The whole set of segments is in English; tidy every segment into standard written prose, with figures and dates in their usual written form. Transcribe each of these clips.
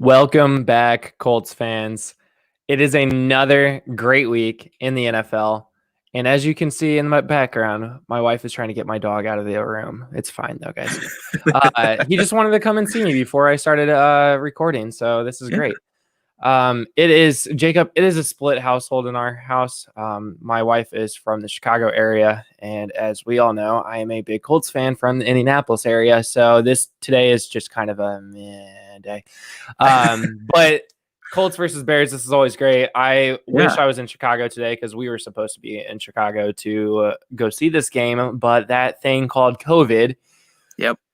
Welcome back, Colts fans. It is another great week in the NFL. And as you can see in my background, my wife is trying to get my dog out of the room. It's fine, though, guys. He just wanted to come and see me before I started recording. So this is great. It is, Jacob, it is a split household in our house. My wife is from the Chicago area. And as we all know, I am a big Colts fan from the Indianapolis area. So today is just kind of a meh day. But Colts versus Bears, this is always great. I wish I was in Chicago today because we were supposed to be in Chicago to go see this game. But that thing called COVID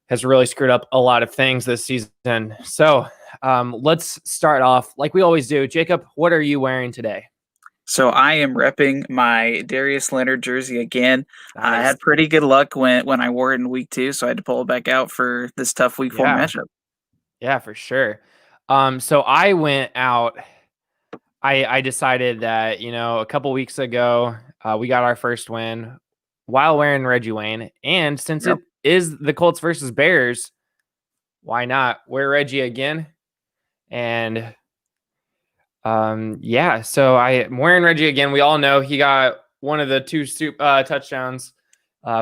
has really screwed up a lot of things this season. So let's start off like we always do. Jacob, what are you wearing today? So I am repping my Darius Leonard jersey again. Nice. I had pretty good luck when I wore it in week 2, so I had to pull it back out for this tough week 4 matchup. Yeah, for sure. So I went out. I decided that, a couple weeks ago, we got our first win while wearing Reggie Wayne. And since it is the Colts versus Bears, why not wear Reggie again? And so I'm wearing Reggie again. We all know he got one of the 2 touchdowns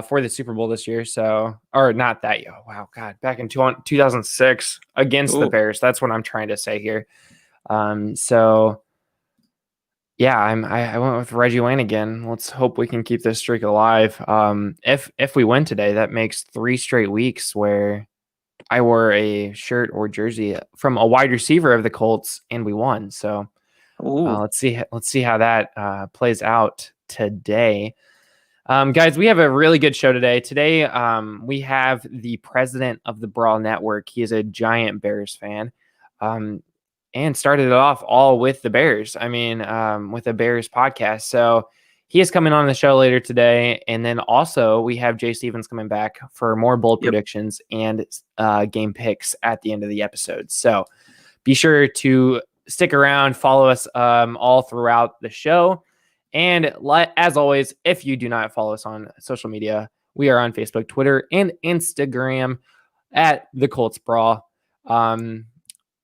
for the Super Bowl this year. So, or not that year. Wow, God, back in 2006 against the Bears. That's what I'm trying to say here. So yeah, I went with Reggie Wayne again. Let's hope we can keep this streak alive. If we win today, that makes 3 straight weeks where I wore a shirt or jersey from a wide receiver of the Colts and we won. So let's see how that plays out today. Guys, we have a really good show today. Today, we have the president of the Brawl Network. He is a giant Bears fan. And started it off all with the Bears. I mean, with the Bears podcast. So he is coming on the show later today. And then also we have Jay Stevens coming back for more bold predictions and game picks at the end of the episode. So be sure to stick around, follow us all throughout the show. And as always, if you do not follow us on social media, we are on Facebook, Twitter, and Instagram at the Colts Brawl.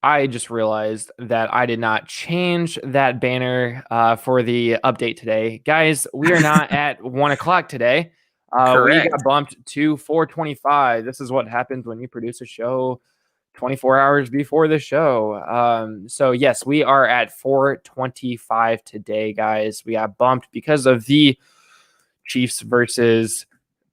I just realized that I did not change that banner for the update today. Guys, we are not at 1 o'clock today. We got bumped to 4:25. This is what happens when you produce a show 24 hours before the show. So yes, we are at 4:25 today, guys. We got bumped because of the Chiefs versus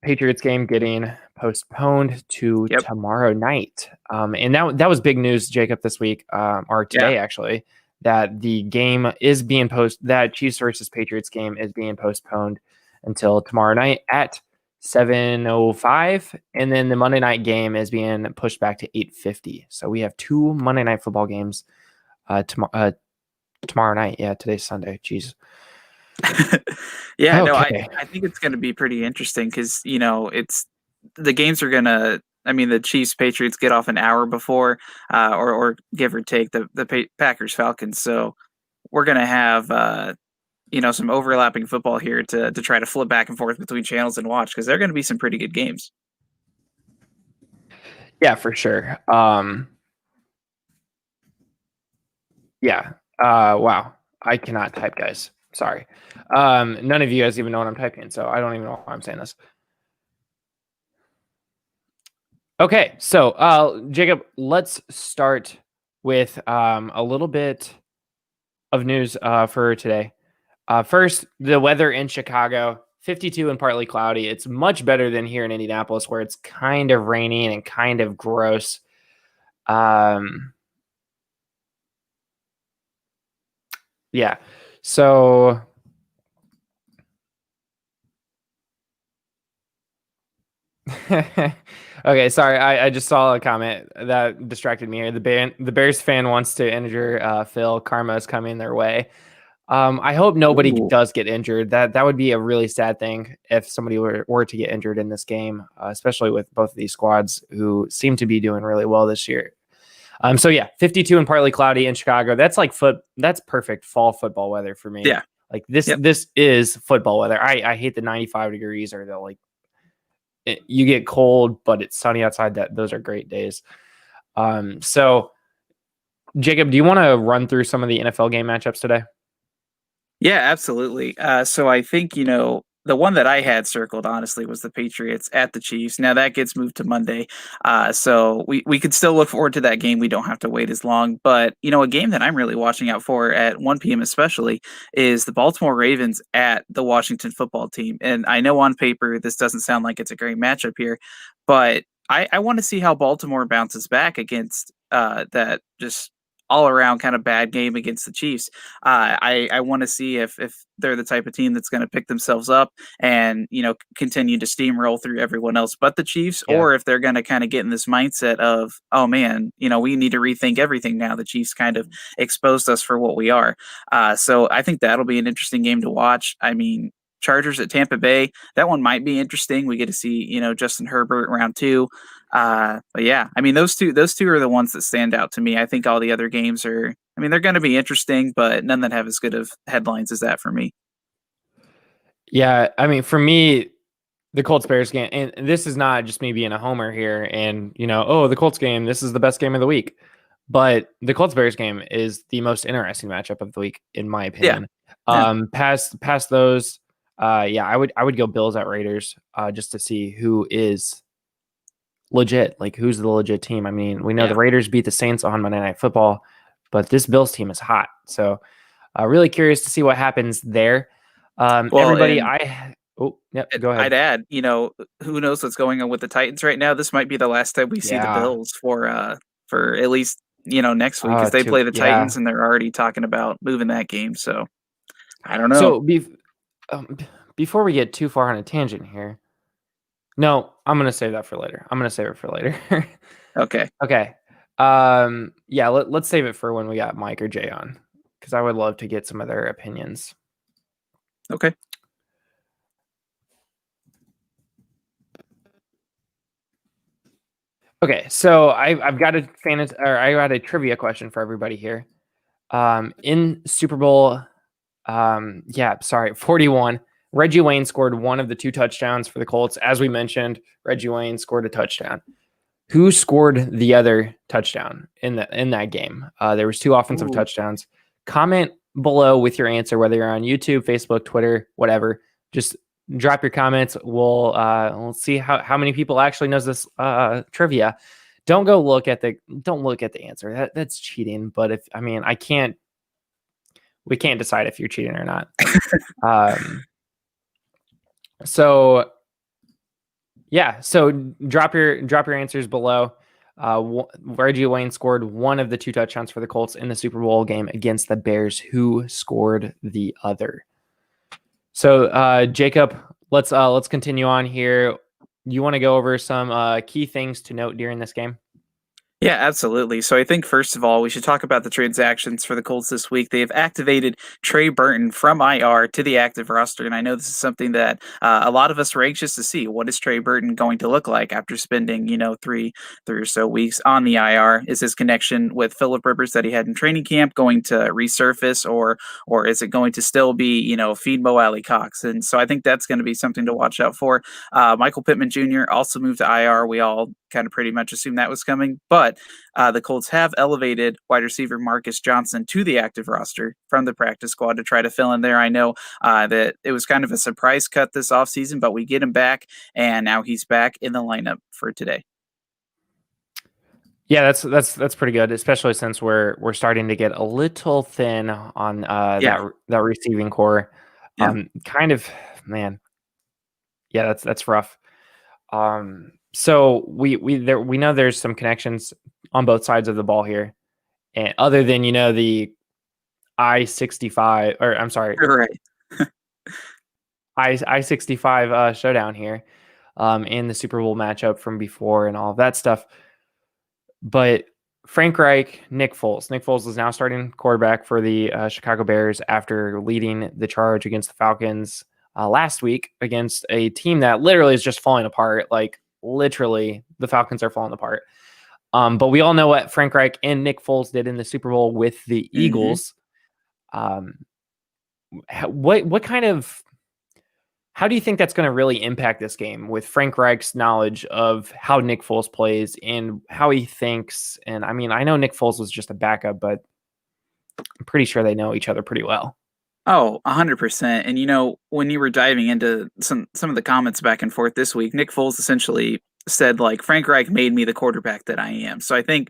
Patriots game getting postponed to tomorrow night. And that was big news, Jacob, this week, or today actually, that the game is being that Chiefs versus Patriots game is being postponed until tomorrow night at 7:05. And then the Monday night game is being pushed back to 8:50. So we have 2 Monday night football games tomorrow night. Yeah, today's Sunday. Jeez. I think it's going to be pretty interesting because, the games are going to, the Chiefs Patriots get off an hour before, or give or take the Packers Falcons. So we're going to have, some overlapping football here to try to flip back and forth between channels and watch because they're going to be some pretty good games. Yeah, for sure. Wow. I cannot type, guys. Sorry. None of you guys even know what I'm typing, so I don't even know why I'm saying this. Okay, so Jacob, let's start with a little bit of news for today. First, the weather in Chicago, 52 and partly cloudy. It's much better than here in Indianapolis where it's kind of rainy and kind of gross. Yeah. So okay, sorry. I just saw a comment that distracted me here. The Bears fan wants to injure Phil. Karma is coming their way. I hope nobody does get injured. That would be a really sad thing if somebody were to get injured in this game, especially with both of these squads who seem to be doing really well this year. So yeah, 52 and partly cloudy in Chicago. That's like that's perfect fall football weather for me. Yeah. Like this is football weather. I hate the 95 degrees or the you get cold, but it's sunny outside. Those are great days. So Jacob, do you want to run through some of the NFL game matchups today? Yeah, absolutely. So I think, the one that I had circled, honestly, was the Patriots at the Chiefs. Now that gets moved to Monday. So we could still look forward to that game. We don't have to wait as long. But, a game that I'm really watching out for at 1 p.m. especially is the Baltimore Ravens at the Washington football team. And I know on paper this doesn't sound like it's a great matchup here, but I want to see how Baltimore bounces back against that just all around kind of bad game against the Chiefs. I want to see if they're the type of team that's going to pick themselves up and continue to steamroll through everyone else but the Chiefs, Yeah. or if they're going to kind of get in this mindset of, oh man, we need to rethink everything now. The Chiefs kind of exposed us for what we are. So I think that'll be an interesting game to watch. I mean, Chargers at Tampa Bay, that one might be interesting. We get to see Justin Herbert round two. But yeah, I mean those two are the ones that stand out to me. I think all the other games are, I mean, they're going to be interesting, but none that have as good of headlines as that for me. Yeah, I mean, for me, the Colts Bears game, and this is not just me being a homer here, and oh, the Colts game, this is the best game of the week, but the Colts Bears game is the most interesting matchup of the week, in my opinion. Yeah. Past those, yeah, I would go Bills at Raiders, just to see who is legit, like who's the legit team. I mean, we know the Yeah. Raiders beat the Saints on Monday Night Football, but this Bills team is hot, so really curious to see what happens there. Well, Everybody, and go ahead. I'd add, who knows what's going on with the Titans right now? This might be the last time we see the Yeah. Bills for at least next week, because they play the Yeah. Titans and they're already talking about moving that game. So I don't know. So um, before we get too far on a tangent here, no, I'm gonna save that for later. I'm gonna save it for later. Okay. Okay. Yeah. Let's save it for when we got Mike or Jay on, because I would love to get some of their opinions. Okay. Okay. So I've got I got a trivia question for everybody here. In Super Bowl, 41. Reggie Wayne scored one of the two touchdowns for the Colts. As we mentioned, Reggie Wayne scored a touchdown. Who scored the other touchdown in that game? There was two offensive touchdowns. Comment below with your answer, whether you're on YouTube, Facebook, Twitter, whatever. Just drop your comments. We'll see how many people actually knows this trivia. Don't look at the answer. That's cheating. But we can't decide if you're cheating or not. So yeah, so drop your answers below. Reggie Wayne scored one of the two touchdowns for the Colts in the Super Bowl game against the Bears. Who scored the other? So Jacob, let's continue on here. You want to go over some key things to note during this game? Yeah, absolutely. So I think first of all, we should talk about the transactions for the Colts this week. They have activated Trey Burton from IR to the active roster, and I know this is something that a lot of us were anxious to see. What is Trey Burton going to look like after spending, three or so weeks on the IR? Is his connection with Philip Rivers that he had in training camp going to resurface, or is it going to still be, feed Mo Alley Cox? And so I think that's going to be something to watch out for. Michael Pittman Jr. also moved to IR. We all kind of pretty much assumed that was coming, but the Colts have elevated wide receiver Marcus Johnson to the active roster from the practice squad to try to fill in there. I know that it was kind of a surprise cut this offseason, but we get him back, and now he's back in the lineup for today. Yeah, that's pretty good, especially since we're starting to get a little thin on that receiving core. Yeah. Kind of, man. Yeah, that's rough. So we know there's some connections on both sides of the ball here, and other than the I-65, or I'm sorry, Right. I-65 showdown here, in the Super Bowl matchup from before and all of that stuff. But Frank Reich, Nick Foles. Nick Foles is now starting quarterback for the Chicago Bears after leading the charge against the Falcons last week against a team that literally is just falling apart. Like, literally, the Falcons are falling apart. But we all know what Frank Reich and Nick Foles did in the Super Bowl with the Eagles. What kind of how do you think that's going to really impact this game with Frank Reich's knowledge of how Nick Foles plays and how he thinks? And I mean, I know Nick Foles was just a backup, but I'm pretty sure they know each other pretty well. Oh, 100%. And when you were diving into some of the comments back and forth this week, Nick Foles essentially said like Frank Reich made me the quarterback that I am. So I think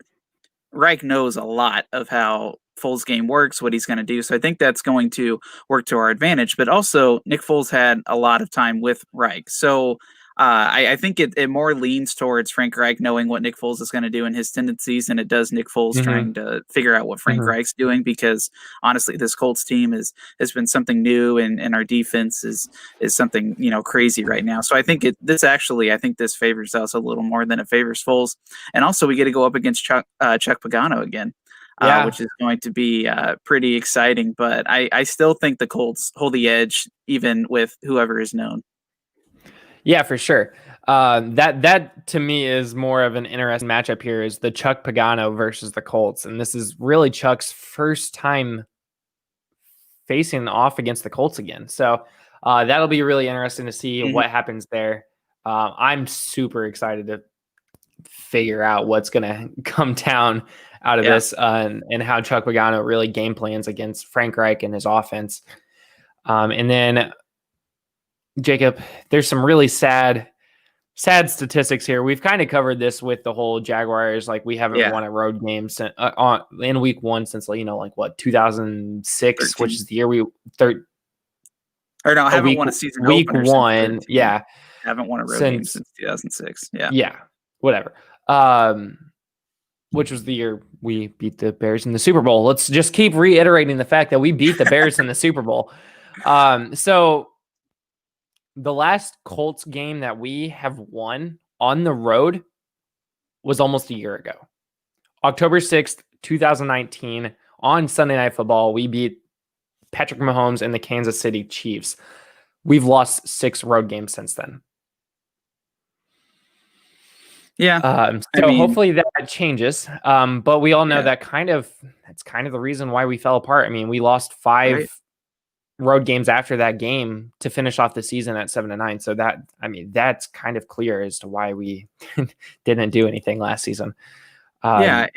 Reich knows a lot of how Foles' game works, what he's going to do. So I think that's going to work to our advantage. But also, Nick Foles had a lot of time with Reich. So I think it more leans towards Frank Reich knowing what Nick Foles is going to do and his tendencies than it does Nick Foles trying to figure out what Frank Reich's doing, because honestly, this Colts team has been something new, and our defense is something crazy right now. So I think this favors us a little more than it favors Foles. And also, we get to go up against Chuck Pagano again. Which is going to be pretty exciting. But I still think the Colts hold the edge, even with whoever is known. Yeah, for sure. That to me is more of an interesting matchup here, is the Chuck Pagano versus the Colts. And this is really Chuck's first time facing off against the Colts again. So that'll be really interesting to see what happens there. I'm super excited to figure out what's going to come down out of this and how Chuck Pagano really game plans against Frank Reich and his offense. And then Jacob, there's some really sad statistics here. We've kind of covered this with the whole Jaguars. Like, we haven't won a road game in week 1 since 2006, 13. Which is the year we haven't won a season week 1. Yeah, haven't won a road game since 2006. Yeah, whatever. Which was the year we beat the Bears in the Super Bowl. Let's just keep reiterating the fact that we beat the Bears in the Super Bowl. So the last Colts game that we have won on the road was almost a year ago. October 6th, 2019, on Sunday Night Football, we beat Patrick Mahomes and the Kansas City Chiefs. We've lost 6 road games since then. Yeah. Hopefully that changes. But we all know that's kind of the reason why we fell apart. I mean, we lost 5 road games after that game to finish off the season at 7-9. So that's kind of clear as to why we didn't do anything last season. Road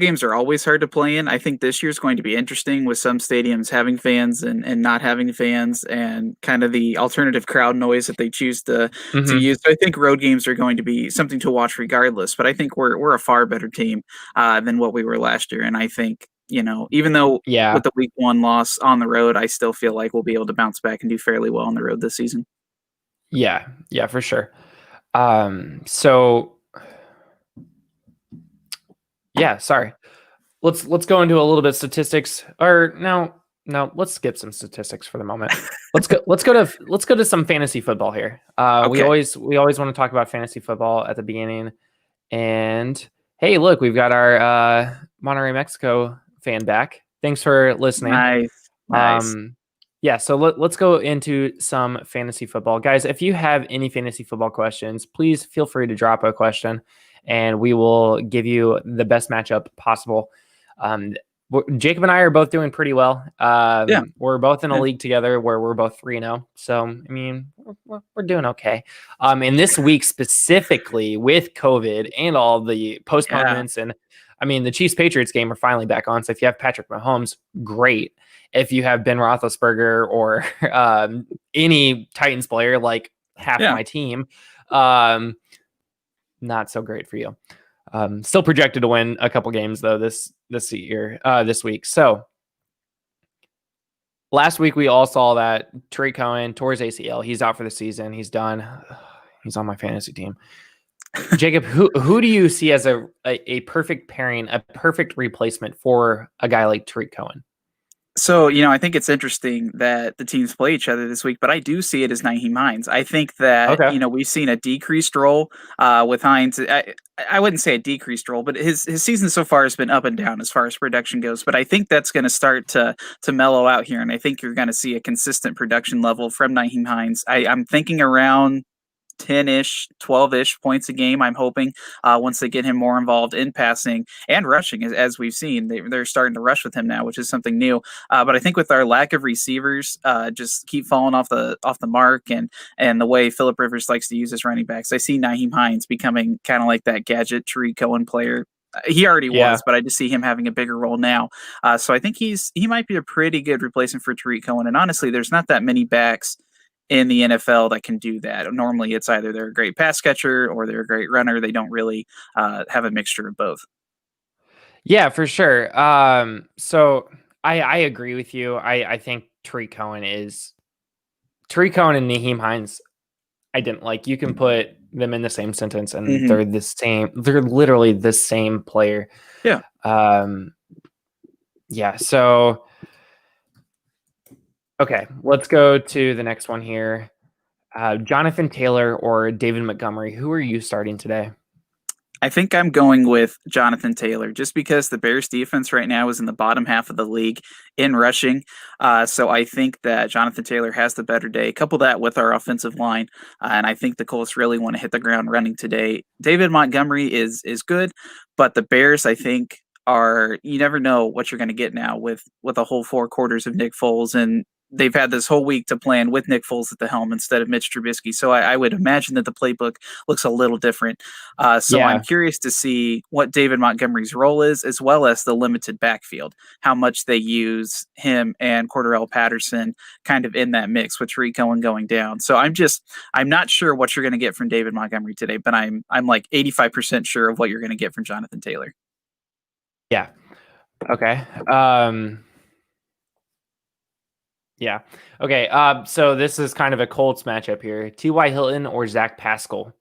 games are always hard to play in. I think this year is going to be interesting with some stadiums having fans and not having fans, and kind of the alternative crowd noise that they choose to use. So I think road games are going to be something to watch regardless, but I think we're a far better team than what we were last year. And I think, even though with the week 1 loss on the road, I still feel like we'll be able to bounce back and do fairly well on the road this season. Yeah, for sure. Sorry. Let's go into a little bit of statistics. Or no, let's skip some statistics for the moment. Let's go to some fantasy football here. We always want to talk about fantasy football at the beginning. And hey, look, we've got our Monterrey, Mexico fan back. Thanks for listening. Nice. So let's go into some fantasy football. Guys, if you have any fantasy football questions, please feel free to drop a question, and we will give you the best matchup possible. Jacob and I are both doing pretty well. We're both in a league together where we're both 3-0. So, I mean, we're doing okay. And this week specifically with COVID and all the postponements, and I mean, the Chiefs-Patriots game are finally back on. So if you have Patrick Mahomes, great. If you have Ben Roethlisberger or any Titans player, like half my team, not so great for you. Still projected to win a couple games though this week. So last week we all saw that Tariq Cohen tore his ACL. He's out for the season. He's done. He's on my fantasy team. Jacob, who do you see as a perfect pairing, a perfect replacement for a guy like Tariq Cohen? So, I think it's interesting that the teams play each other this week, but I do see it as Nyheim Hines. I think that, we've seen a decreased role with Hines. I wouldn't say a decreased role, but his season so far has been up and down as far as production goes. But I think that's going to start to mellow out here, and I think you're going to see a consistent production level from Nyheim Hines. I'm thinking around 10-ish, 12-ish points a game, I'm hoping, once they get him more involved in passing and rushing, as we've seen. They're starting to rush with him now, which is something new. But I think with our lack of receivers, just keep falling off the mark, and the way Philip Rivers likes to use his running backs, I see Nyheim Hines becoming kind of like that gadget Tariq Cohen player. He already Yeah. was, but I just see him having a bigger role now. So I think he might be a pretty good replacement for Tariq Cohen. And honestly, there's not that many backs in the NFL that can do that. Normally, it's either they're a great pass catcher or they're a great runner. They don't really have a mixture of both. Yeah, for sure. So I agree with you. I think Tariq Cohen and Nyheim Hines. I didn't like. You can put them in the same sentence, and they're the same. They're literally the same player. Yeah. Yeah. So, okay, let's go to the next one here. Jonathan Taylor or David Montgomery. Who are you starting today? I think I'm going with Jonathan Taylor just because the Bears defense right now is in the bottom half of the league in rushing. So I think that Jonathan Taylor has the better day. Couple that with our offensive line, and I think the Colts really want to hit the ground running today. David Montgomery is good, but the Bears, I think, you never know what you're going to get now with a whole 4 quarters of Nick Foles, and they've had this whole week to plan with Nick Foles at the helm instead of Mitch Trubisky. So I would imagine that the playbook looks a little different. So I'm curious to see what David Montgomery's role is, as well as the limited backfield, how much they use him and Cordarrelle Patterson kind of in that mix with Tariq Cohen going down. So I'm not sure what you're going to get from David Montgomery today, but I'm like 85% sure of what you're going to get from Jonathan Taylor. Yeah. Okay. Yeah. Okay. So this is kind of a Colts matchup here. T.Y. Hilton or Zach Pascal?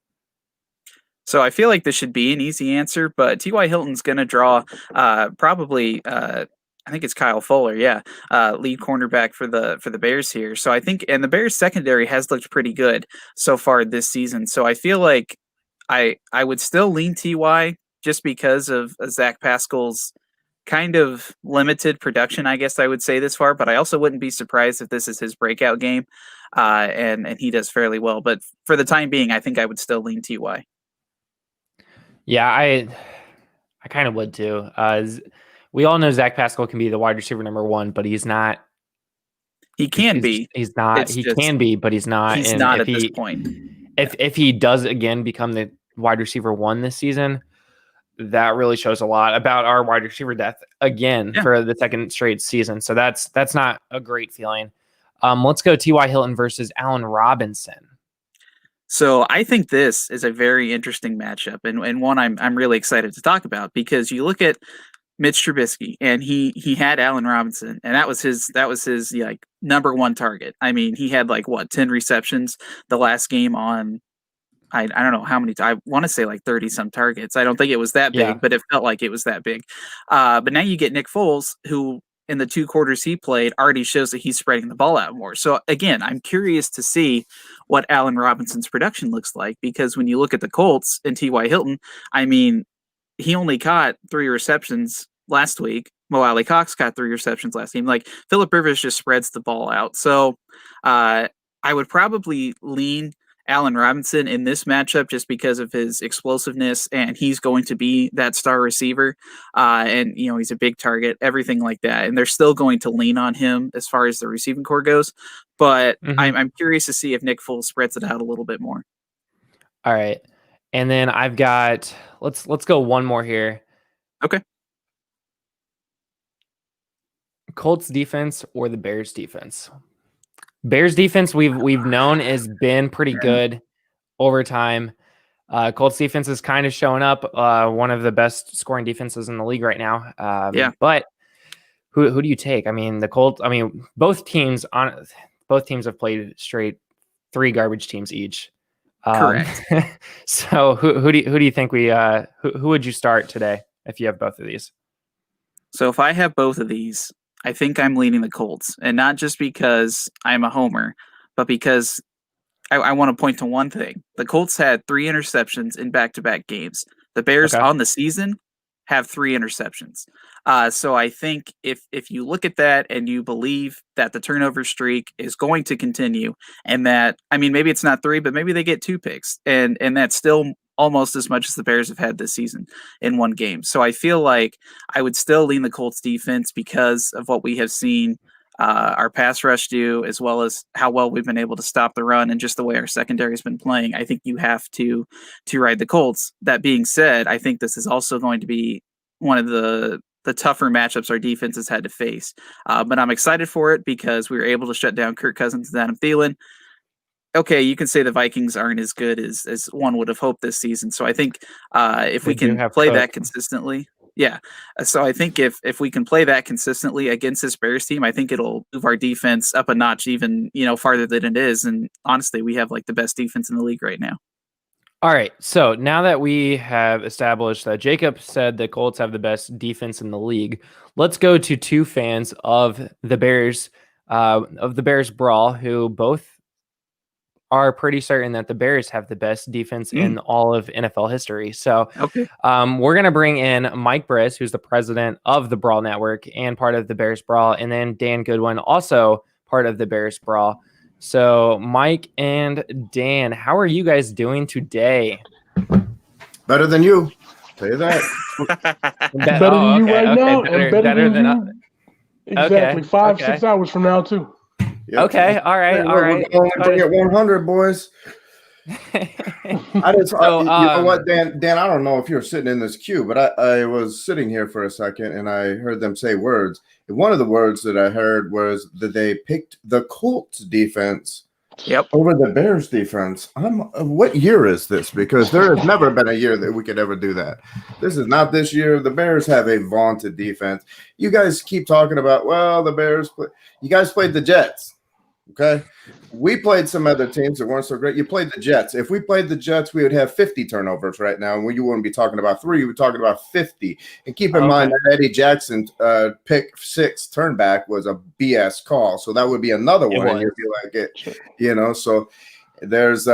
So I feel like this should be an easy answer, but T.Y. Hilton's going to draw probably I think it's Kyle Fuller, lead cornerback for the Bears here. So I think, and the Bears secondary has looked pretty good so far this season. So I feel like I would still lean T.Y. just because of Zach Pascal's kind of limited production, I guess I would say this far, but I also wouldn't be surprised if this is his breakout game, and he does fairly well. But for the time being, I think I would still lean Ty. Yeah, I kind of would too. We all know Zach Pascal can be the wide receiver number 1, but he's not. He can be. He's not. He can be, but he's not. He's not at this point. If he does again become the wide receiver 1 this season, that really shows a lot about our wide receiver depth again for the second straight season. So that's not a great feeling. Let's go T.Y. Hilton versus Allen Robinson. So I think this is a very interesting matchup, and one I'm really excited to talk about, because you look at Mitch Trubisky and he had Allen Robinson, and that was his like number 1 target. I mean, he had 10 receptions the last game on I don't know how many. I want to say 30 some targets. I don't think it was that big, but it felt like it was that big. But now you get Nick Foles, who in the 2 quarters he played already shows that he's spreading the ball out more. So again, I'm curious to see what Allen Robinson's production looks like, because when you look at the Colts and T.Y. Hilton, I mean, he only caught 3 receptions last week. Mo Alley Cox caught 3 receptions last game. Philip Rivers just spreads the ball out. So I would probably lean Allen Robinson in this matchup just because of his explosiveness, and he's going to be that star receiver. And he's a big target, everything like that. And they're still going to lean on him as far as the receiving core goes. But I'm curious to see if Nick Foles spreads it out a little bit more. All right. And then I've got, let's go one more here. Okay. Colts defense or the Bears defense? Bears defense we've known has been pretty good over time. Colts defense is kind of showing up. One of the best scoring defenses in the league right now. But who do you take? I mean, the Colts. I mean, both teams have played straight 3 garbage teams each. Correct. So who do you think who would you start today if you have both of these? So if I have both of these, I think I'm leaning the Colts, and not just because I'm a homer, but because I want to point to one thing. The Colts had 3 interceptions in back-to-back games. The Bears on the season have 3 interceptions. So I think if you look at that and you believe that the turnover streak is going to continue, and that, I mean, maybe it's not 3, but maybe they get 2 picks, and that's still almost as much as the Bears have had this season in one game. So I feel like I would still lean the Colts defense because of what we have seen our pass rush do, as well as how well we've been able to stop the run and just the way our secondary has been playing. I think you have to ride the Colts. That being said, I think this is also going to be one of the tougher matchups our defense has had to face. But I'm excited for it because we were able to shut down Kirk Cousins and Adam Thielen. Okay, you can say the Vikings aren't as good as one would have hoped this season. So I think if we can play that consistently, so I think if we can play that consistently against this Bears team, I think it'll move our defense up a notch even, farther than it is. And honestly, we have like the best defense in the league right now. All right, so now that we have established that Jacob said the Colts have the best defense in the league, let's go to 2 fans of the Bears brawl who both are pretty certain that the Bears have the best defense in all of NFL history. So we're going to bring in Mike Briss, who's the president of the Brawl Network and part of the Bears Brawl, and then Dan Goodwin, also part of the Bears Brawl. So Mike and Dan, how are you guys doing today? Better than you. Tell you that. Better than you right now, and better than us. Exactly. 5-6 hours from now too. Yep. Okay, all right. We're going to bring it 100, boys. You know what, Dan, I don't know if you're sitting in this queue, but I was sitting here for a second and I heard them say words. And one of the words that I heard was that they picked the Colts defense over the Bears defense. What year is this? Because there has never been a year that we could ever do that. This is not this year. The Bears have a vaunted defense. You guys keep talking about, well, the Bears, you guys played the Jets. Okay, we played some other teams that weren't so great. You played the Jets. If we played the Jets, we would have 50 turnovers right now. And you wouldn't be talking about 3, you were talking about 50. And keep in mind that Eddie Jackson pick 6 turnback was a BS call. So that would be another one. And you'd be like, so there's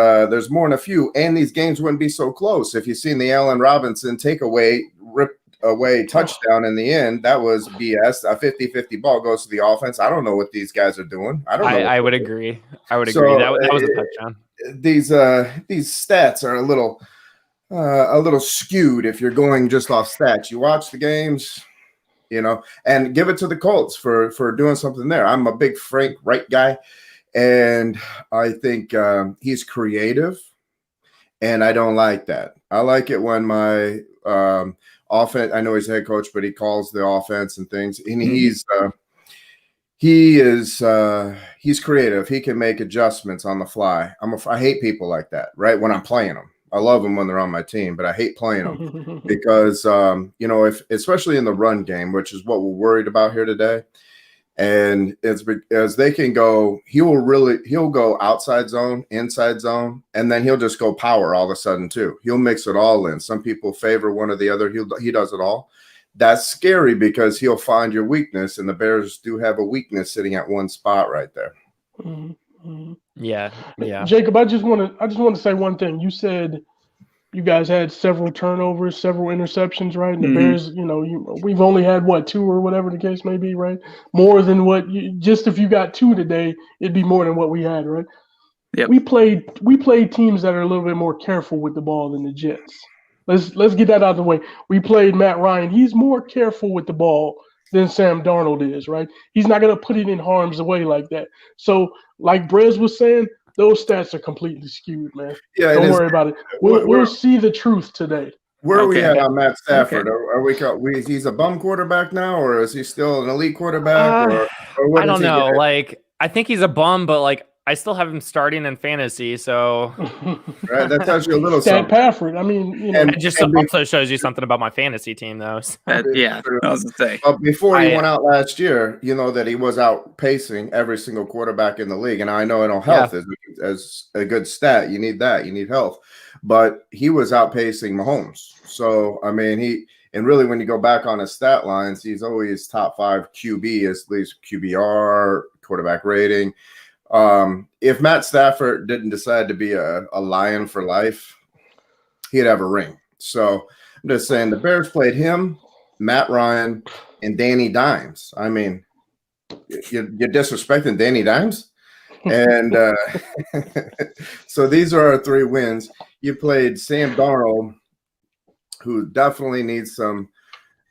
more than a few. And these games wouldn't be so close. If you've seen the Allen Robinson takeaway, rip away touchdown in the end, that was BS. A 50-50 ball goes to the offense. I don't know what these guys are doing. I would agree. That was a touchdown. These stats are a little skewed if you're going just off stats. You watch the games, and give it to the Colts for doing something there. I'm a big Frank Wright guy, and I think he's creative, and I don't like that. I like it when my offense, I know he's head coach, but he calls the offense and things, and he's creative. He can make adjustments on the fly. I hate people like that, right? When I'm playing them, I love them when they're on my team, but I hate playing them because if especially in the run game, which is what we're worried about here today. And it's because they can go, he'll go outside zone, inside zone, and then he'll just go power all of a sudden too. He'll mix it all in. Some people favor one or the other. He does it all. That's scary because he'll find your weakness, and the Bears do have a weakness sitting at one spot right there. Mm-hmm. Yeah. Jacob, I just want to say one thing. You said you guys had several turnovers, several interceptions, right? And the Bears, we've only had 2 or whatever the case may be, right? More than what just if you got 2 today, it'd be more than what we had, right? Yep. We played teams that are a little bit more careful with the ball than the Jets. Let's get that out of the way. We played Matt Ryan. He's more careful with the ball than Sam Darnold is, right? He's not going to put it in harm's way like that. So, like Brez was saying, those stats are completely skewed, man. Yeah, don't worry about it. We'll see the truth today. Where are we at on Matt Stafford? Are he's a bum quarterback now, or is he still an elite quarterback? Or what I don't know. I think he's a bum, but I still have him starting in fantasy, so right, that tells you a little Stat something. Pafford. I mean, it just also shows you something about my fantasy team, though. So. I was gonna say. But before he went out last year, that he was outpacing every single quarterback in the league, and I know health is a good stat. You need that. You need health, but he was outpacing Mahomes. So I mean, really when you go back on his stat lines, he's always top 5 QB, at least QBR, quarterback rating. If Matt Stafford didn't decide to be a Lion for life, he'd have a ring. So I'm just saying the Bears played him Matt Ryan, and Danny Dimes. I mean, you're disrespecting Danny Dimes? And so these are our 3 wins. You played Sam Darnold, who definitely needs to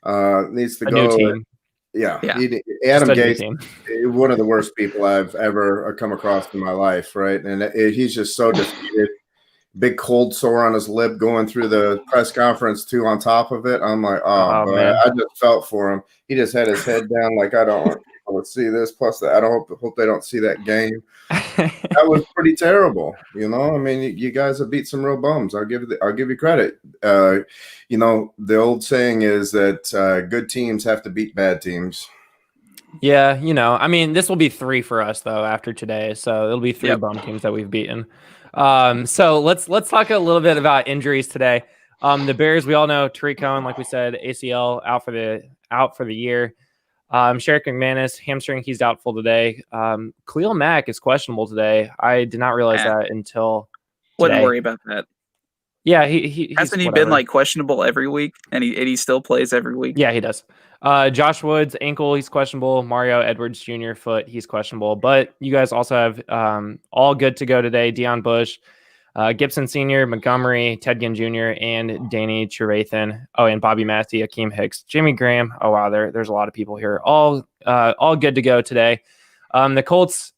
go. New team. Yeah. Adam Gase, one of the worst people I've ever come across in my life, right? And he's just so defeated. Big cold sore on his lip going through the press conference too. On top of it, I'm like, oh man, I just felt for him. He just had his head down, like I don't want people to see this. Plus, I don't hope they don't see that game. That was pretty terrible. I mean, you guys have beat some real bums. I'll give you credit. The old saying is that good teams have to beat bad teams. Yeah, I mean, this will be 3 for us though after today, so it'll be 3 bum teams that we've beaten. So let's talk a little bit about injuries today. The Bears, we all know Tariq Cohen, like we said, ACL out for the year. Sherrick McManus, hamstring, he's doubtful today. Khalil Mack is questionable today. I did not realize that until today. Wouldn't worry about that. Yeah, he hasn't he been like questionable every week, and he still plays every week. Yeah, he does. Josh Woods, ankle, he's questionable. Mario Edwards Jr., foot, he's questionable. But you guys also have all good to go today. Deion Bush, Gibson Sr., Montgomery, Ted Ginn Jr., and Danny Trevathan. Oh, and Bobby Massey, Akeem Hicks, Jimmy Graham. Oh, wow, there's a lot of people here. All good to go today. The Colts,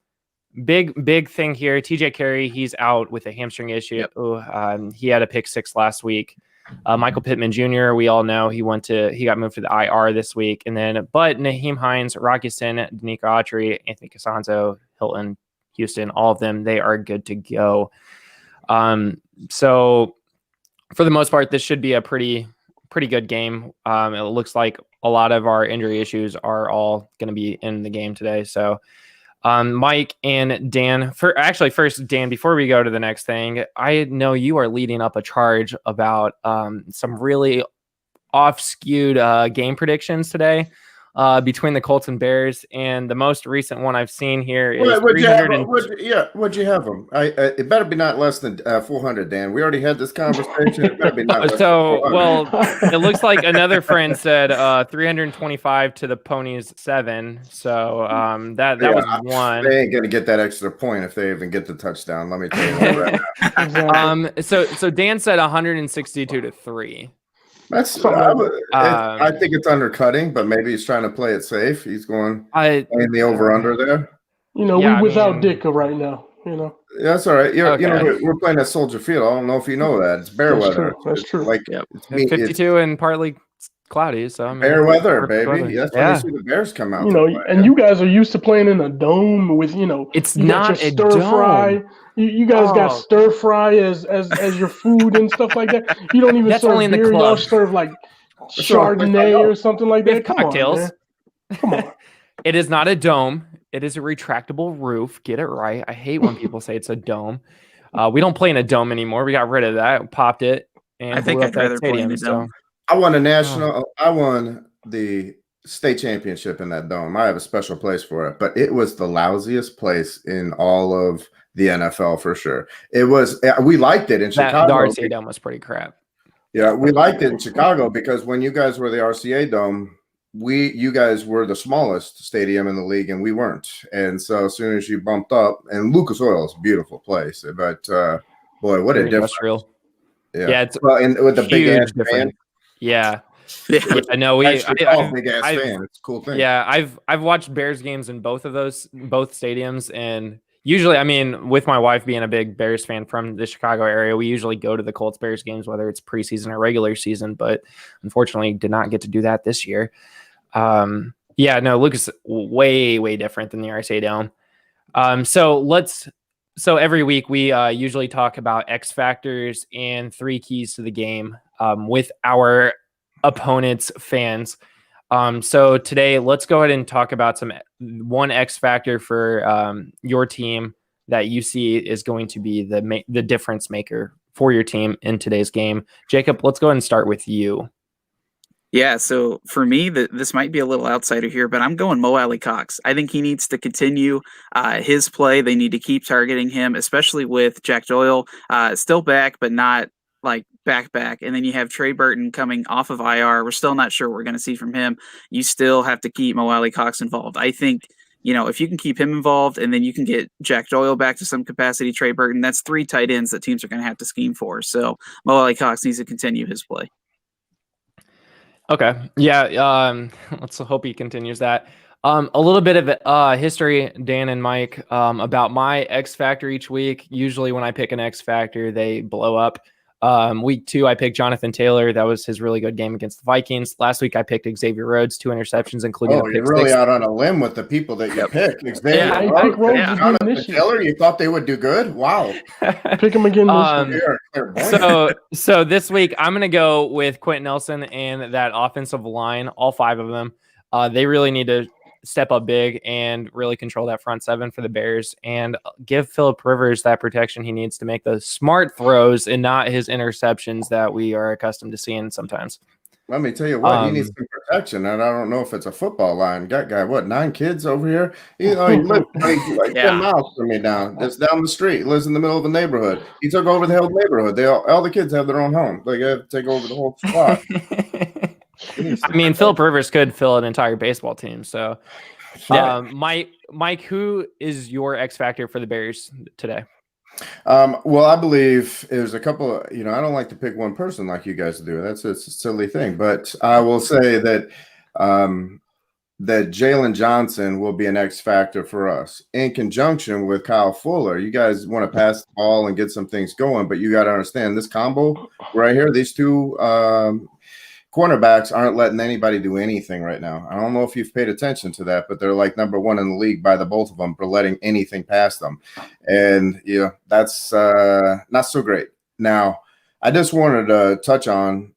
big thing here. TJ Carey, he's out with a hamstring issue. Yep. He had a pick 6 last week. Michael Pittman Jr., we all know he got moved to the IR this week. And then, but Naheem Hines, Rocky Sin, Danico Autry, Anthony Costanzo, Hilton, Houston, all of them, they are good to go. So for the most part, this should be a pretty good game. It looks like a lot of our injury issues are all going to be in the game today. So Mike and Dan, first, Dan, before we go to the next thing, I know you are leading up a charge about some really off-skewed game predictions today between the Colts and Bears, and the most recent one I've seen here is what'd you have them? It better be not less than 400, Dan. We already had this conversation. It better be not less than 400. Well, it looks like another friend said 325 to the Ponies 7. So that was one. They ain't gonna get that extra point if they even get the touchdown. Let me tell you that right now. So Dan said 162 to 3. I think it's undercutting, but maybe he's trying to play it safe. He's playing the over/under there. We without Ditka right now. Yeah, that's all right. We're playing at Soldier Field. I don't know if you know that. It's bear weather. That's true. Like it's 52 and partly cloudy. So bear weather, baby. That's when you see the Bears come out. And you guys are used to playing in a dome with It's not a stir dome. Fry. You guys got stir fry as your food and stuff like that. You don't even serve beer. Y'all serve like Chardonnay or something like that. Cocktails. Come on. It is not a dome. It is a retractable roof. Get it right. I hate when people say it's a dome. We don't play in a dome anymore. We got rid of that. Popped it. And I think I'd rather play in a dome. I won I won the state championship in that dome. I have a special place for it, but it was the lousiest place in all of the NFL for sure. It was. We liked it in Chicago. The RCA Dome was pretty crap. Yeah, we liked it in Chicago because when you guys were the RCA Dome, you guys were the smallest stadium in the league, and we weren't. And so as soon as you bumped up, and Lucas Oil is a beautiful place, but boy, what a difference! Yeah, it's and with the big ass fan. Yeah. I know big ass fan. It's a cool thing. Yeah, I've watched Bears games in both stadiums, and usually, I mean, with my wife being a big Bears fan from the Chicago area, we usually go to the Colts Bears games, whether it's preseason or regular season, but unfortunately did not get to do that this year. Lucas, way different than the RSA Dome. So every week we usually talk about X factors and 3 keys to the game with our opponents' fans. So today, let's go ahead and talk about one X factor for your team that you see is going to be the difference maker for your team in today's game. Jacob, let's go ahead and start with you. Yeah, so for me, this might be a little outsider here, but I'm going Mo Alley Cox. I think he needs to continue his play. They need to keep targeting him, especially with Jack Doyle still back, but not like back, and then you have Trey Burton coming off of IR. We're still not sure what we're going to see from him. You still have to keep Mo Alley-Cox involved. I think, if you can keep him involved and then you can get Jack Doyle back to some capacity, Trey Burton, that's 3 tight ends that teams are going to have to scheme for. So Mo Alley-Cox needs to continue his play. Okay. Yeah. Let's hope he continues that. A little bit of history, Dan and Mike, about my X Factor each week. Usually when I pick an X Factor, they blow up. Week 2, I picked Jonathan Taylor. That was his really good game against the Vikings. Last week, I picked Xavier Rhodes, 2 interceptions, including a pick you're really six. out on a limb with the people that you pick. Xavier Yeah, Rhodes, Jonathan Taylor, you thought they would do good? Wow. Pick him again this week. So this week, I'm going to go with Quentin Nelson and that offensive line, all 5 of them. They really need to step up big and really control that front 7 for the Bears and give Phillip Rivers that protection he needs to make those smart throws and not his interceptions that we are accustomed to seeing sometimes. Let me tell you what, he needs some protection, and I don't know if it's a football line. Got guy, 9 kids over here? He lives like 10 miles from me down. It's down the street. He lives in the middle of the neighborhood. He took over the whole neighborhood. All the kids have their own home. They have to take over the whole spot. I mean, Phillip Rivers could fill an entire baseball team. So, Mike, who is your X factor for the Bears today? Well, I believe there's a couple of, I don't like to pick one person like you guys do. That's a silly thing. But I will say that that Jalen Johnson will be an X factor for us in conjunction with Kyle Fuller. You guys want to pass the ball and get some things going, but you got to understand this combo right here, these 2 cornerbacks aren't letting anybody do anything right now. I don't know if you've paid attention to that, but they're like number 1 in the league by the both of them for letting anything past them. And, that's not so great. Now, I just wanted to touch on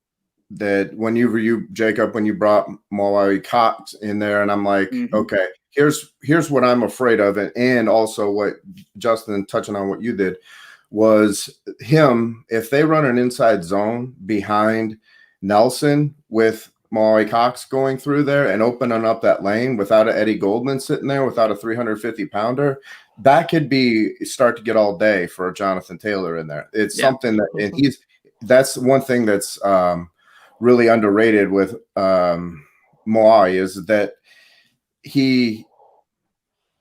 that when you Jacob, when you brought Mo Alley-Cox in there, and I'm like, okay, here's what I'm afraid of. And also what Justin, touching on what you did, was him, if they run an inside zone behind Nelson with Mo Alley-Cox going through there and opening up that lane without an Eddie Goldman sitting there, without a 350-pounder, that could start to get all day for Jonathan Taylor in there. It's something that, and that's one thing that's really underrated with Mo Alley is that he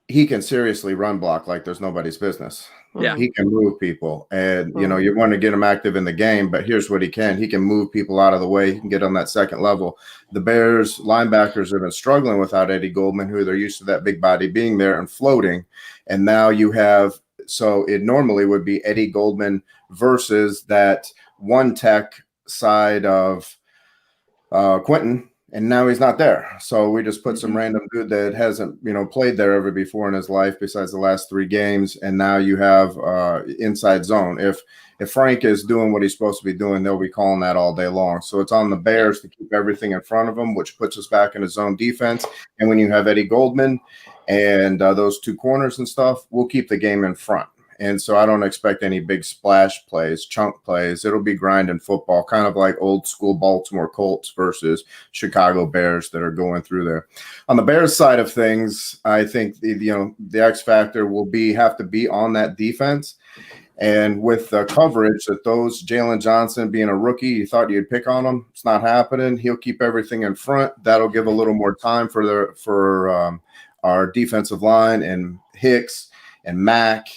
can seriously run block like there's nobody's business. Yeah, he can move people, and you want to get him active in the game, but here's what he can move people out of the way. He can get on that second level. The Bears linebackers have been struggling without Eddie Goldman, who they're used to that big body being there and floating, and now you have, so it normally would be Eddie Goldman versus that one tech side of Quentin, and now he's not there. So we just put some random dude that hasn't, played there ever before in his life besides the last 3 games. And now you have inside zone. If Frank is doing what he's supposed to be doing, they'll be calling that all day long. So it's on the Bears to keep everything in front of them, which puts us back in a zone defense. And when you have Eddie Goldman and those 2 corners and stuff, we'll keep the game in front. And so I don't expect any big splash plays, chunk plays. It'll be grinding football, kind of like old school Baltimore Colts versus Chicago Bears that are going through there. On the Bears side of things, I think the X factor will have to be on that defense. And with the coverage that those Jalen Johnson being a rookie, you thought you'd pick on him. It's not happening. He'll keep everything in front. That'll give a little more time for our defensive line and Hicks and Mack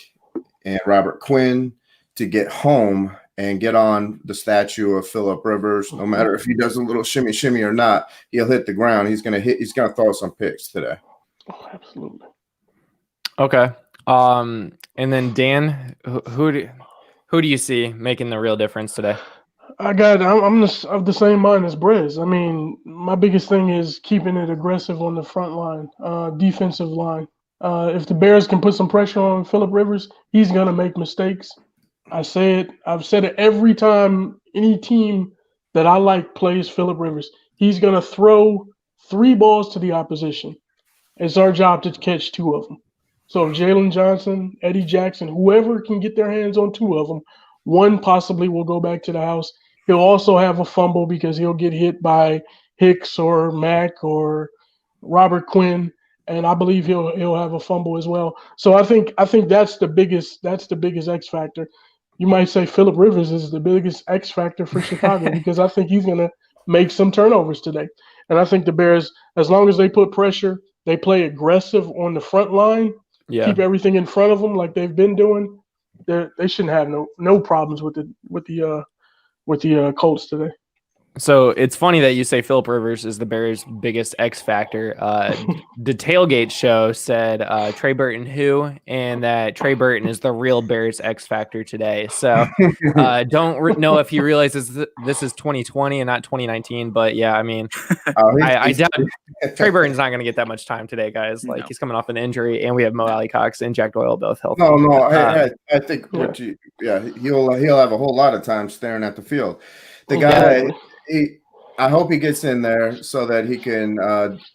and Robert Quinn to get home and get on the statue of Phillip Rivers. No matter if he does a little shimmy or not, he'll hit the ground. He's gonna throw some picks today. Oh, absolutely. Okay. And then Dan, who do you see making the real difference today? I'm of the same mind as Brez. I mean, my biggest thing is keeping it aggressive on the front line, defensive line. If the Bears can put some pressure on Phillip Rivers, he's going to make mistakes. I've said it every time any team that I like plays Phillip Rivers. He's going to throw 3 balls to the opposition. It's our job to catch 2 of them. So if Jalen Johnson, Eddie Jackson, whoever can get their hands on 2 of them, 1 possibly will go back to the house. He'll also have a fumble because he'll get hit by Hicks or Mack or Robert Quinn. And I believe he'll have a fumble as well. So I think that's the biggest X factor. you might say Phillip Rivers is the biggest X factor for Chicago because I think he's going to make some turnovers today. And I think the Bears, as long as they put pressure, they play aggressive on the front line, keep everything in front of them like they've been doing. They shouldn't have no problems with the Colts today. So it's funny that you say Phillip Rivers is the Bears' biggest X factor. The Tailgate Show said Trey Burton who, and that Trey Burton is the real Bears X factor today. So don't know if he realizes this is 2020 and not 2019. But yeah, I mean, I doubt Trey Burton's not going to get that much time today, guys. Like he's coming off an injury, and we have Mo Alley Cox and Jack Doyle both healthy. No, I think he'll have a whole lot of time staring at the field. The guy. I hope he gets in there so that he can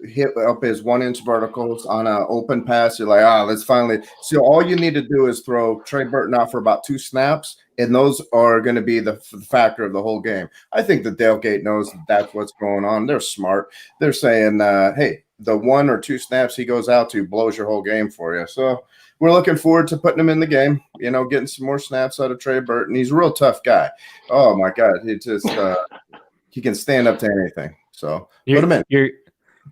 hit up his 1-inch verticals on an open pass. You're like, let's finally. So all you need to do is throw Trey Burton out for about 2 snaps, and those are going to be the factor of the whole game. I think the Tailgate knows that's what's going on. They're smart. They're saying, hey, the 1 or 2 snaps he goes out to blows your whole game for you. So we're looking forward to putting him in the game, getting some more snaps out of Trey Burton. He's a real tough guy. Oh, my God. He just he can stand up to anything. So put him in.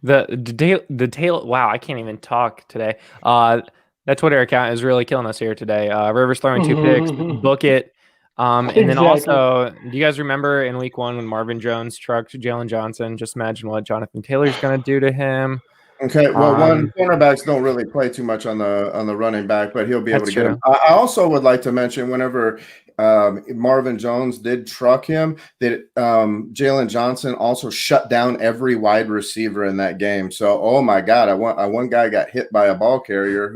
The tail. Wow, I can't even talk today. That Twitter account is really killing us here today. Rivers throwing 2 picks, book it. And then also, do you guys remember in week 1 when Marvin Jones trucked Jalen Johnson? Just imagine what Jonathan Taylor's going to do to him. Okay, well, cornerbacks don't really play too much on the running back, but he'll be able to get him. I also would like to mention whenever Marvin Jones did truck him, that Jalen Johnson also shut down every wide receiver in that game. So, oh my God, one guy got hit by a ball carrier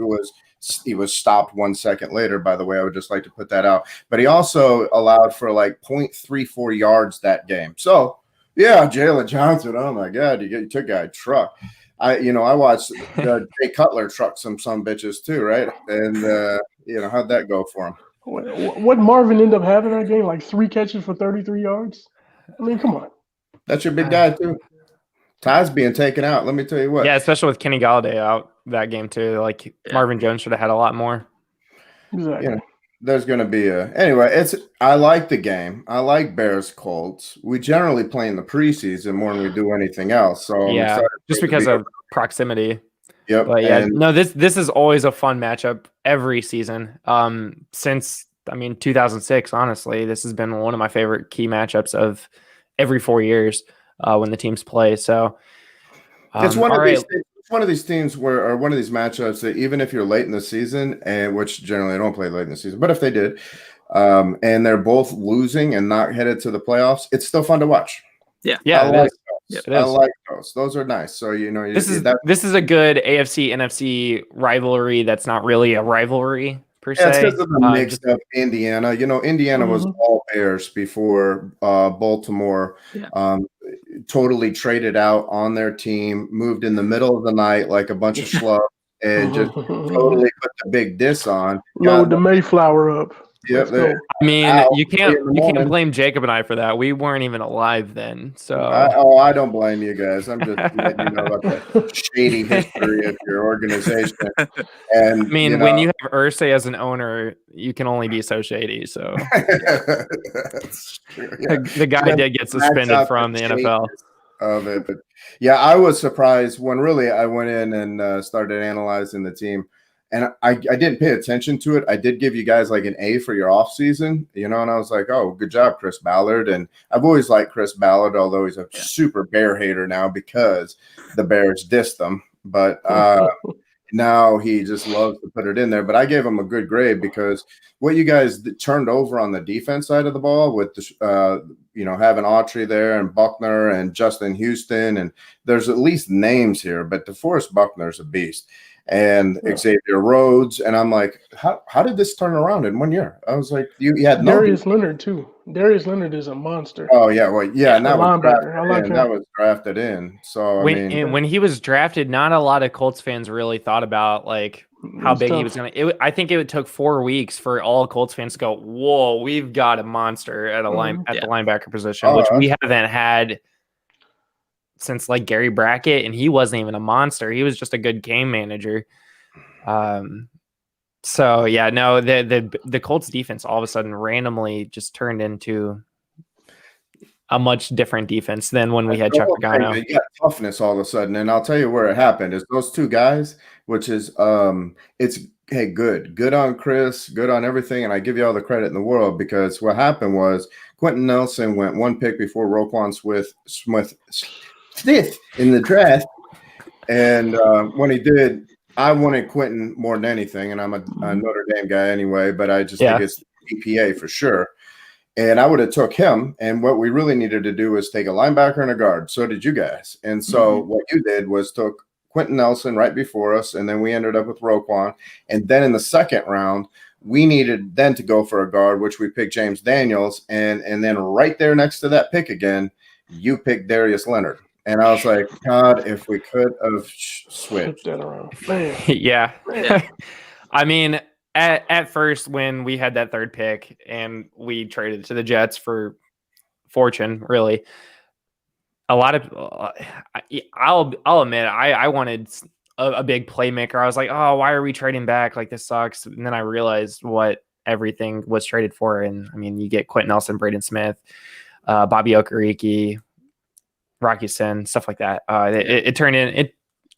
he was stopped 1 second later, by the way. I would just like to put that out. But he also allowed for like 0.34 yards that game. So, yeah, Jalen Johnson, oh my God, you took a truck. I watched Jay Cutler truck some bitches too, right? And how'd that go for him? What Marvin ended up having that game? Like 3 catches for 33 yards? I mean, come on. That's your big guy too. Ty's being taken out. Let me tell you what. Yeah, especially with Kenny Galladay out that game too. Like Marvin Jones should have had a lot more. Exactly. There's going to be anyway. I like the game. I like Bears Colts. We generally play in the preseason more than we do anything else. So yeah, just because of proximity. Yep. But yeah, this is always a fun matchup every season. Since 2006, honestly, this has been one of my favorite key matchups of every 4 years when the teams play. So it's one of these teams or one of these matchups that even if you're late in the season, and which generally I don't play late in the season, but if they did, and they're both losing and not headed to the playoffs, it's still fun to watch. Yeah, I like those. Those are nice. So this is a good AFC NFC rivalry. That's not really a rivalry per se. It's because of the mix of Indiana. Indiana was all Bears before Baltimore. Yeah. Totally traded out on their team, moved in the middle of the night like a bunch of schlubs, and just totally put the big diss on. Load the Mayflower up. Yep. I mean, you can't blame Jacob and I for that. We weren't even alive then. So I don't blame you guys. I'm just letting you know about the shady history of your organization. And when you have Irsay as an owner, you can only be so shady. So that's true, yeah. The guy did get suspended from the NFL. Of it, but yeah, I was surprised when really I went in and started analyzing the team. And I didn't pay attention to it. I did give you guys like an A for your off season, and I was like, oh, good job, Chris Ballard. And I've always liked Chris Ballard, although he's a super Bear hater now because the Bears dissed them. But now he just loves to put it in there. But I gave him a good grade because what you guys turned over on the defense side of the ball with having Autry there and Buckner and Justin Houston, and there's at least names here, but DeForest Buckner's a beast. And Xavier Rhodes, and I'm like, how did this turn around in 1 year? I was like, you had Darius Leonard too. Darius Leonard is a monster. Oh yeah, well yeah, and that was drafted in. So when he was drafted, not a lot of Colts fans really thought about like how big he was going to. I think it took 4 weeks for all Colts fans to go, whoa, we've got a monster at the linebacker position, which we haven't had since like Gary Brackett, and he wasn't even a monster. He was just a good game manager. So yeah, no, the Colts defense all of a sudden randomly just turned into a much different defense than when we had Chuck Pagano. You got toughness all of a sudden, and I'll tell you where it happened. Is those two guys, which is it's good on Chris, good on everything, and I give you all the credit in the world because what happened was Quentin Nelson went one pick before Roquan Smith in the draft, and when he did, I wanted Quentin more than anything, and I'm a Notre Dame guy anyway, but I just think it's EPA for sure. And I would have took him. And what we really needed to do was take a linebacker and a guard. So did you guys. And so what you did was took Quentin Nelson right before us. And then we ended up with Roquan. And then in the second round, we needed then to go for a guard, which we picked James Daniels. And then right there next to that pick again, you picked Darius Leonard. And I was like, God, if we could have switched that around. Yeah. I mean, at first, when we had that third pick and we traded to the Jets for fortune, really, a lot of I'll admit I wanted a big playmaker. I was like, oh, why are we trading back? Like, this sucks. And then I realized what everything was traded for. And I mean, you get Quentin Nelson, Braden Smith, Bobby Okereke, Rocky Sin, stuff like that. It turned in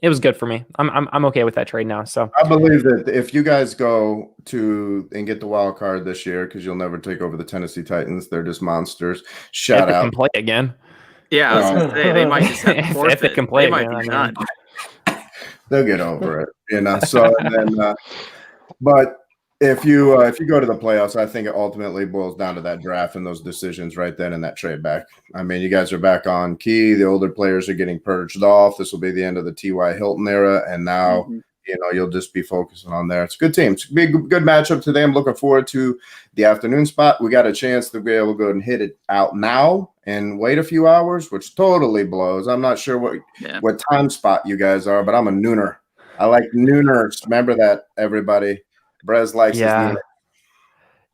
it was good for me. I'm okay with that trade now. So I believe that if you guys go to and get the wild card this year, because you'll never take over the Tennessee Titans, they're just monsters. Shout out. Can play again. Yeah, I was gonna say, they might just have forfeit. If they can play they again, might be done. They'll get over it, So then, but if you go to the playoffs, I think it ultimately boils down to that draft and those decisions right then and that trade back. I mean, you guys are back on key. The older players are getting purged off. This will be the end of the T.Y. Hilton era, and now you'll just be focusing on there. It's a good team. It's a big, good matchup today. I'm looking forward to the afternoon spot. We got a chance to be able to go and hit it out now and wait a few hours, which totally blows. I'm not sure what time spot you guys are, but I'm a nooner. I like nooners. Remember that, everybody. Brez likes his nooner.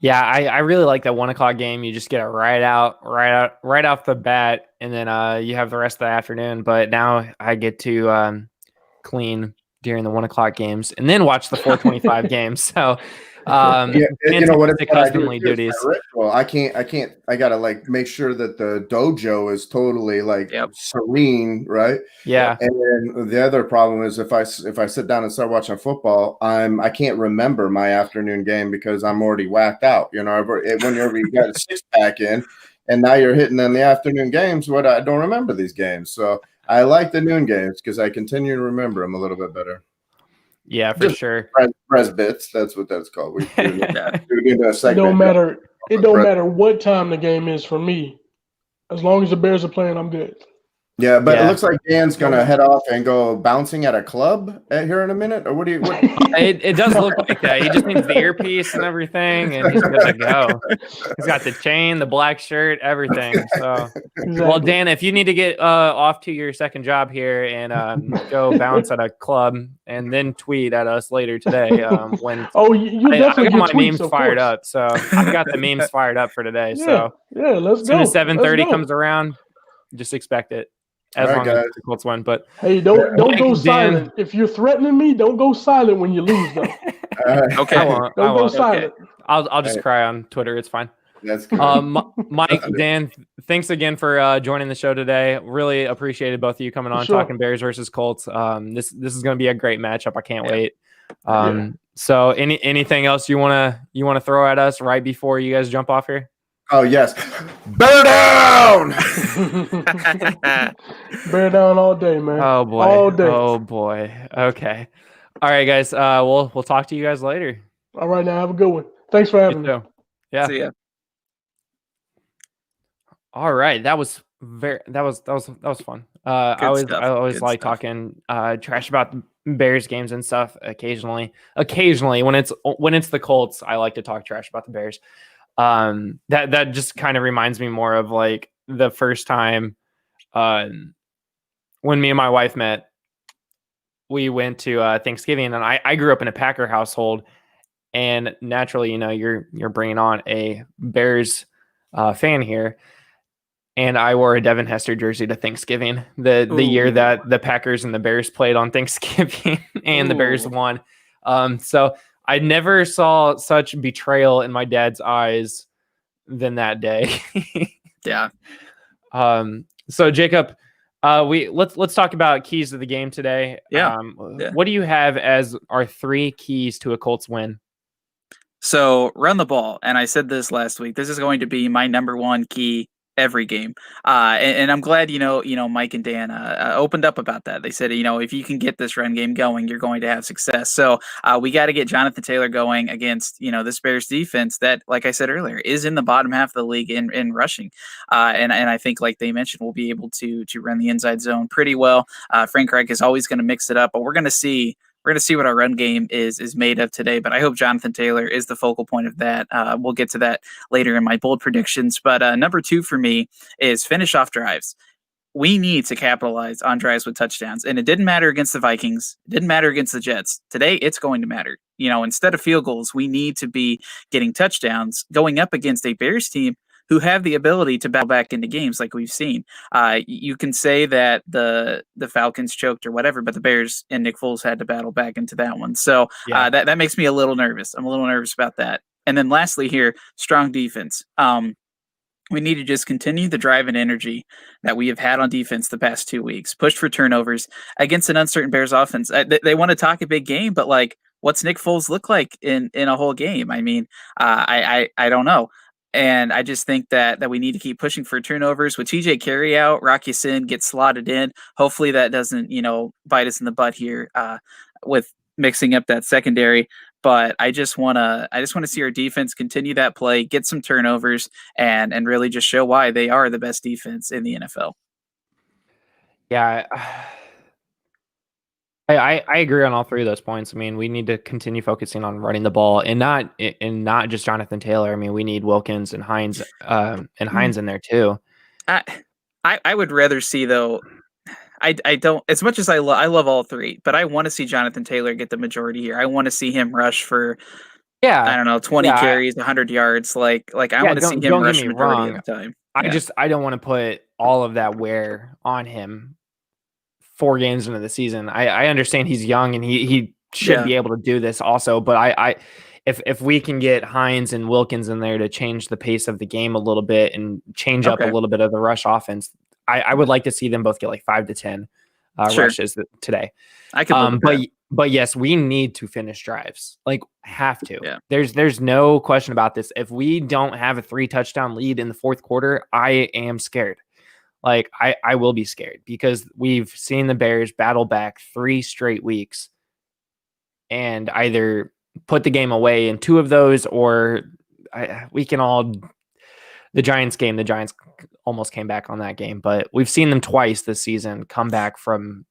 Yeah, I really like that 1 o'clock game. You just get it right off the bat, and then you have the rest of the afternoon. But now I get to clean during the 1 o'clock games and then watch the 4:25 games. So you know what? Customly duties. Well, I gotta make sure that the dojo is totally serene, right? Yeah. And then the other problem is if I sit down and start watching football, I can't remember my afternoon game because I'm already whacked out. Whenever you got a 6-pack in, and now you're hitting in the afternoon games, I don't remember these games. So I like the noon games because I continue to remember them a little bit better. Yeah, for sure. Press bits. That's what that's called. It don't matter what time the game is for me. As long as the Bears are playing, I'm good. Yeah, but it looks like Dan's gonna head off and go bouncing at a club here in a minute. Or what? It does look like that. He just needs the earpiece and everything, and he's good to go. He's got the chain, the black shirt, everything. So, well, Dan, if you need to get off to your second job here and go bounce at a club, and then tweet at us later today when you definitely I got my tweets, memes fired up. So I've got the memes fired up for today. So let's as soon as 7:30 comes around, just expect it. As long as the Colts win, but hey, don't go silent. If you're threatening me, don't go silent when you lose, though. Okay, don't go silent. I'll just cry on Twitter. It's fine. That's good. Mike, Dan, thanks again for joining the show today. Really appreciated both of you coming on talking Bears versus Colts. This is going to be a great matchup. I can't wait. So anything else you want to throw at us right before you guys jump off here? Oh, yes. Bear down! Bear down all day, man. Oh, boy. All day. Oh, boy. Okay. All right, guys. We'll talk to you guys later. All right, now. Have a good one. Thanks for having me. Yeah. See ya. All right. That was fun. I always like talking trash about the Bears games and stuff occasionally. Occasionally, when it's the Colts, I like to talk trash about the Bears. That just kind of reminds me more of like the first time when me and my wife met. We went to Thanksgiving, and I grew up in a Packer household, and naturally, you're bringing on a Bears fan here, and I wore a Devin Hester jersey to Thanksgiving the year that the Packers and the Bears played on Thanksgiving, and the Bears won. So I never saw such betrayal in my dad's eyes than that day. Yeah. So Jacob, let's talk about keys to the game today. Yeah. What do you have as our 3 keys to a Colts win? So run the ball. And I said this last week. This is going to be my number 1 key every game. And I'm glad, Mike and Dan opened up about that. They said, if you can get this run game going, you're going to have success. So we got to get Jonathan Taylor going against, this Bears defense that, like I said earlier, is in the bottom half of the league in rushing. And I think, like they mentioned, we'll be able to run the inside zone pretty well. Frank Reich is always going to mix it up, but we're going to see what our run game is made of today, but I hope Jonathan Taylor is the focal point of that. We'll get to that later in my bold predictions. But number 2 for me is finish off drives. We need to capitalize on drives with touchdowns. And it didn't matter against the Vikings. It didn't matter against the Jets. Today, it's going to matter. Instead of field goals, we need to be getting touchdowns going up against a Bears team who have the ability to battle back into games like we've seen. You can say that the Falcons choked or whatever, but the Bears and Nick Foles had to battle back into that one. So that makes me a little nervous. I'm a little nervous about that. And then lastly here, strong defense. We need to just continue the drive and energy that we have had on defense the past 2 weeks. Push for turnovers against an uncertain Bears offense. They want to talk a big game, but like, what's Nick Foles look like in a whole game? I mean, I don't know. And I just think that we need to keep pushing for turnovers. With TJ carry out, Rocky Sin gets slotted in. Hopefully that doesn't, bite us in the butt here with mixing up that secondary. But I just want to see our defense continue that play, get some turnovers, and really just show why they are the best defense in the NFL. Yeah. I agree on all 3 of those points. I mean, we need to continue focusing on running the ball and not just Jonathan Taylor. I mean, we need Wilkins and Hines in there too. I would rather see though. I don't, as much as I love all 3, but I want to see Jonathan Taylor get the majority here. I want to see him rush for I don't know, 20 carries, 100 yards. Like I want to see him rush majority of the time. I don't want to put all of that wear on him 4 games into the season. I understand he's young and he should be able to do this also, but if we can get Hines and Wilkins in there to change the pace of the game a little bit and change up a little bit of the rush offense, I would like to see them both get like 5 to 10 rushes today. I can, but yes, we need to finish drives. Like, have to. Yeah. There's no question about this. If we don't have a 3 touchdown lead in the 4th quarter, I am scared. Like, I will be scared because we've seen the Bears battle back 3 straight weeks and either put the game away in 2 of those, or the Giants almost came back on that game, but we've seen them twice this season come back from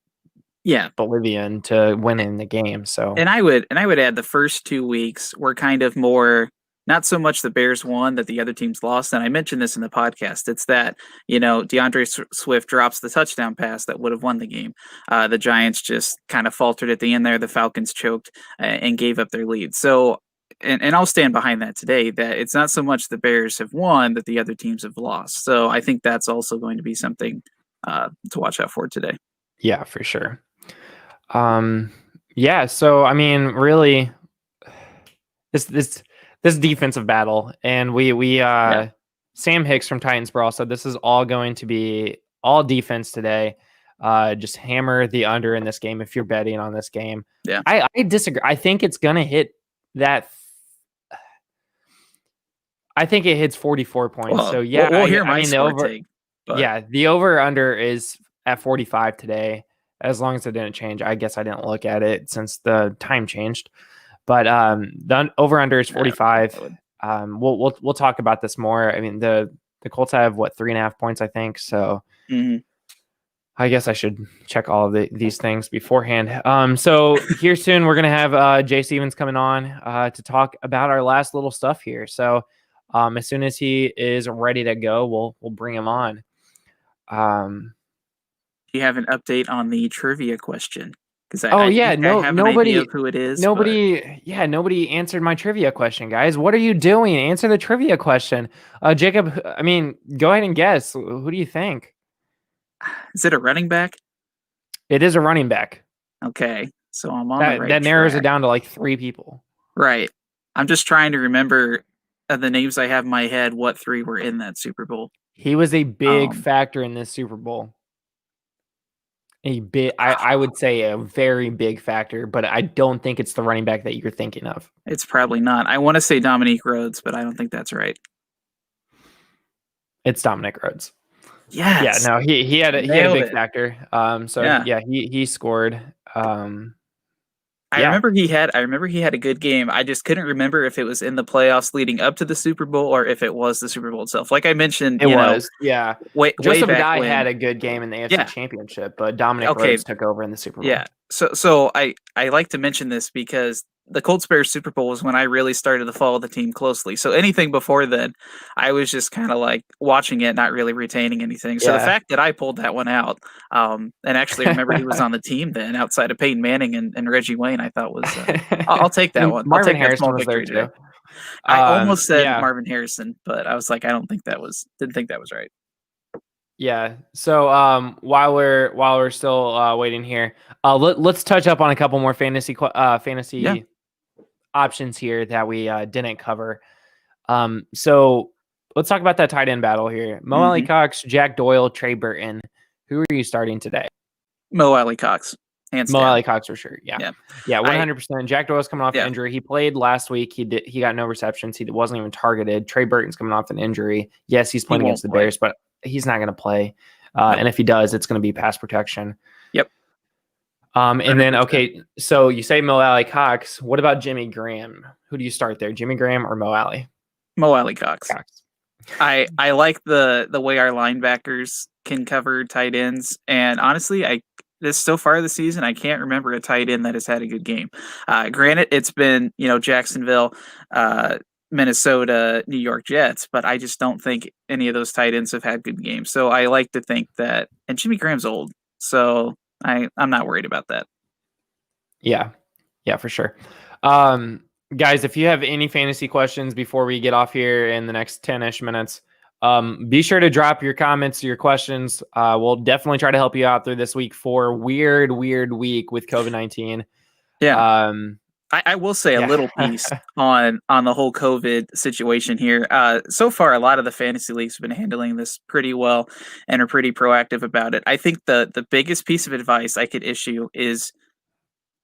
Bolivian to winning the game. So, and I would add the first 2 weeks were kind of more, not so much the Bears won, that the other teams lost. And I mentioned this in the podcast. It's that, DeAndre Swift drops the touchdown pass that would have won the game. The Giants just kind of faltered at the end there. The Falcons choked and gave up their lead. So, and I'll stand behind that today, that it's not so much the Bears have won, that the other teams have lost. So I think that's also going to be something to watch out for today. Yeah, for sure. So, I mean, really, this defensive battle, and we Sam Hicks from Titans Brawl said this is all going to be all defense today. Just hammer the under in this game if you're betting on this game. Yeah, I disagree. I think it's gonna hit that. I think it hits 44 points. Well, so yeah, we'll hear my score take. But. Yeah, the over under is at 45 today. As long as it didn't change, I guess I didn't look at it since the time changed. But the over under is 45. We'll talk about this more. I mean, the Colts have 3.5 points, I think. So I guess I should check all of these things beforehand. So here soon we're gonna have Jay Stevens coming on to talk about our last little stuff here. So as soon as he is ready to go, we'll bring him on. You have an update on the trivia question? Because nobody idea of who it is. Nobody answered my trivia question, guys. What are you doing? Answer the trivia question. Jacob, I mean, go ahead and guess. Who do you think? Is it a running back? It is a running back. Okay, so I'm on the right That narrows track. it down to like 3 people. Right. I'm just trying to remember the names I have in my head. What 3 were in that Super Bowl? He was a big factor in this Super Bowl. I would say a very big factor, but I don't think it's the running back that you're thinking of. It's probably not. I want to say Dominique Rhodes, but I don't think that's right. It's Dominic Rhodes. Yes. Yeah, no, he had a big factor. He scored. I remember he had a good game. I just couldn't remember if it was in the playoffs leading up to the Super Bowl or if it was the Super Bowl itself. Like I mentioned, Joseph Guy had a good game in the AFC Championship, but Dominic Rhodes took over in the Super Bowl. Yeah. So I like to mention this because the Colts Bears Super Bowl was when I really started to follow the team closely. So anything before then, I was just kind of like watching it, not really retaining anything. So the fact that I pulled that one out, and actually remember he was on the team then outside of Peyton Manning and Reggie Wayne, I thought was I'll take that one. Marvin I'll take Harrison that was there too. I almost said Marvin Harrison, but I was like, didn't think that was right. Yeah. So while we're still waiting here, let's touch up on a couple more fantasy options here that we didn't cover. So let's talk about that tight end battle here. Mo Alley Cox, Jack Doyle, Trey Burton. Who are you starting today? Mo Alley Cox. Mo Alley Cox for sure. Yeah. 100%. Jack Doyle's coming off an injury. He played last week. He got no receptions. He wasn't even targeted. Trey Burton's coming off an injury. Yes, he's playing against the Bears, but he's not going to play. And if he does, it's going to be pass protection. Yep. And then, okay, so you say Mo Alley Cox. What about Jimmy Graham? Who do you start there, Jimmy Graham or Mo Alley? Mo Alley Cox. I like the way our linebackers can cover tight ends. And honestly, so far this season, I can't remember a tight end that has had a good game. Granted, it's been, Jacksonville, Minnesota, New York Jets, but I just don't think any of those tight ends have had good games. So I like to think that, and Jimmy Graham's old, so I'm not worried about that. Yeah, for sure. Guys, if you have any fantasy questions before we get off here in the next 10-ish minutes, be sure to drop your comments, your questions. We'll definitely try to help you out through this week for weird week with COVID-19. Yeah. I will say a little piece on the whole COVID situation here. So far, a lot of the fantasy leagues have been handling this pretty well and are pretty proactive about it. I think the biggest piece of advice I could issue is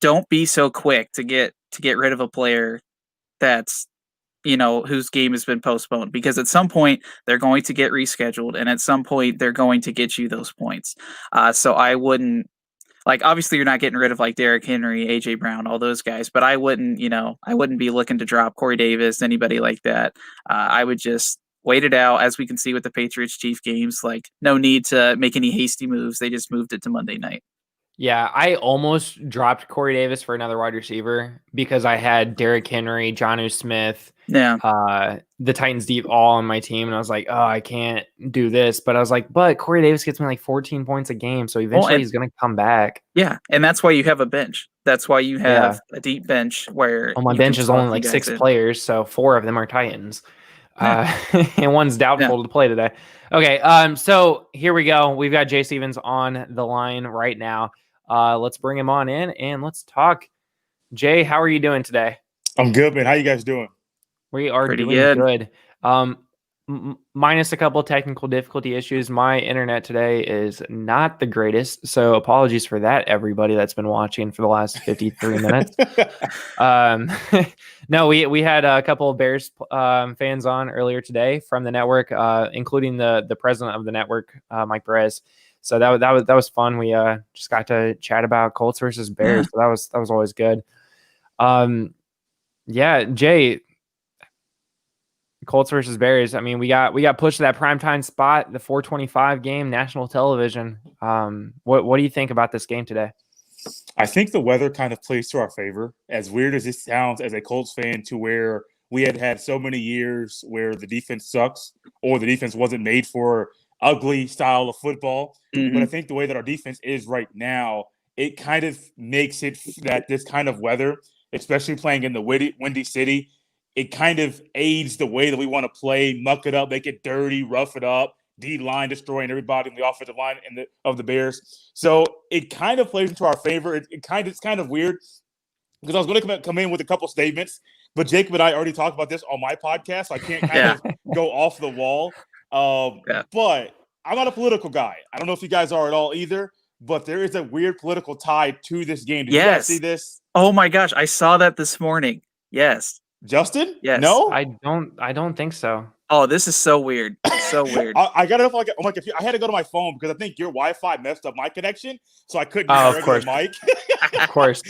don't be so quick to get rid of a player that's, whose game has been postponed, because at some point they're going to get rescheduled and at some point they're going to get you those points. So I wouldn't, obviously you're not getting rid of Derrick Henry, AJ Brown, all those guys, but I wouldn't be looking to drop Corey Davis, anybody like that. I would just wait it out, as we can see with the Patriots Chief games. No need to make any hasty moves. They just moved it to Monday night. Yeah, I almost dropped Corey Davis for another wide receiver because I had Derrick Henry, Jonnu Smith, the Titans deep all on my team, and I was like, oh, I can't do this. But I was like, but Corey Davis gets me 14 points a game, so eventually he's going to come back. Yeah, and that's why you have a bench. That's why you have a deep bench where my bench is only 6 players, so 4 of them are Titans. And one's doubtful to play today. Okay, so here we go. We've got Jay Stevens on the line right now. Let's bring him on in and let's talk. Jay, how are you doing today? I'm good, man. How you guys doing? We are pretty doing good. Minus a couple of technical difficulty issues. My internet today is not the greatest, so apologies for that, everybody that's been watching for the last 53 minutes. No, we had a couple of Bears fans on earlier today from the network, including the president of the network, Mike Perez. So that was fun. We just got to chat about Colts versus Bears. So that was always good. Jay, Colts versus Bears. I mean, we got pushed to that primetime spot, the 425 game, national television. What do you think about this game today? I think the weather kind of plays to our favor. As weird as this sounds as a Colts fan, to where we had so many years where the defense sucks or the defense wasn't made for ugly style of football. Mm-hmm. But I think the way that our defense is right now, it kind of makes it that this kind of weather, especially playing in the windy city, it kind of aids the way that we want to play, muck it up, make it dirty, rough it up, D-line destroying everybody in the offensive line of the Bears. So it kind of plays into our favor. It's kind of weird because I was going to come in with a couple statements but Jacob and I already talked about this on my podcast, so I can't kind of go off the wall. But I'm not a political guy. I don't know if you guys are at all either, but there is a weird political tie to this game. Did you guys see this? Oh my gosh, I saw that this morning. Yes. Justin? Yes. No? I don't think so. Oh, this is so weird. It's so weird. I got it up on my computer. I had to go to my phone because I think your Wi-Fi messed up my connection, so I couldn't use the regular mic. Of course.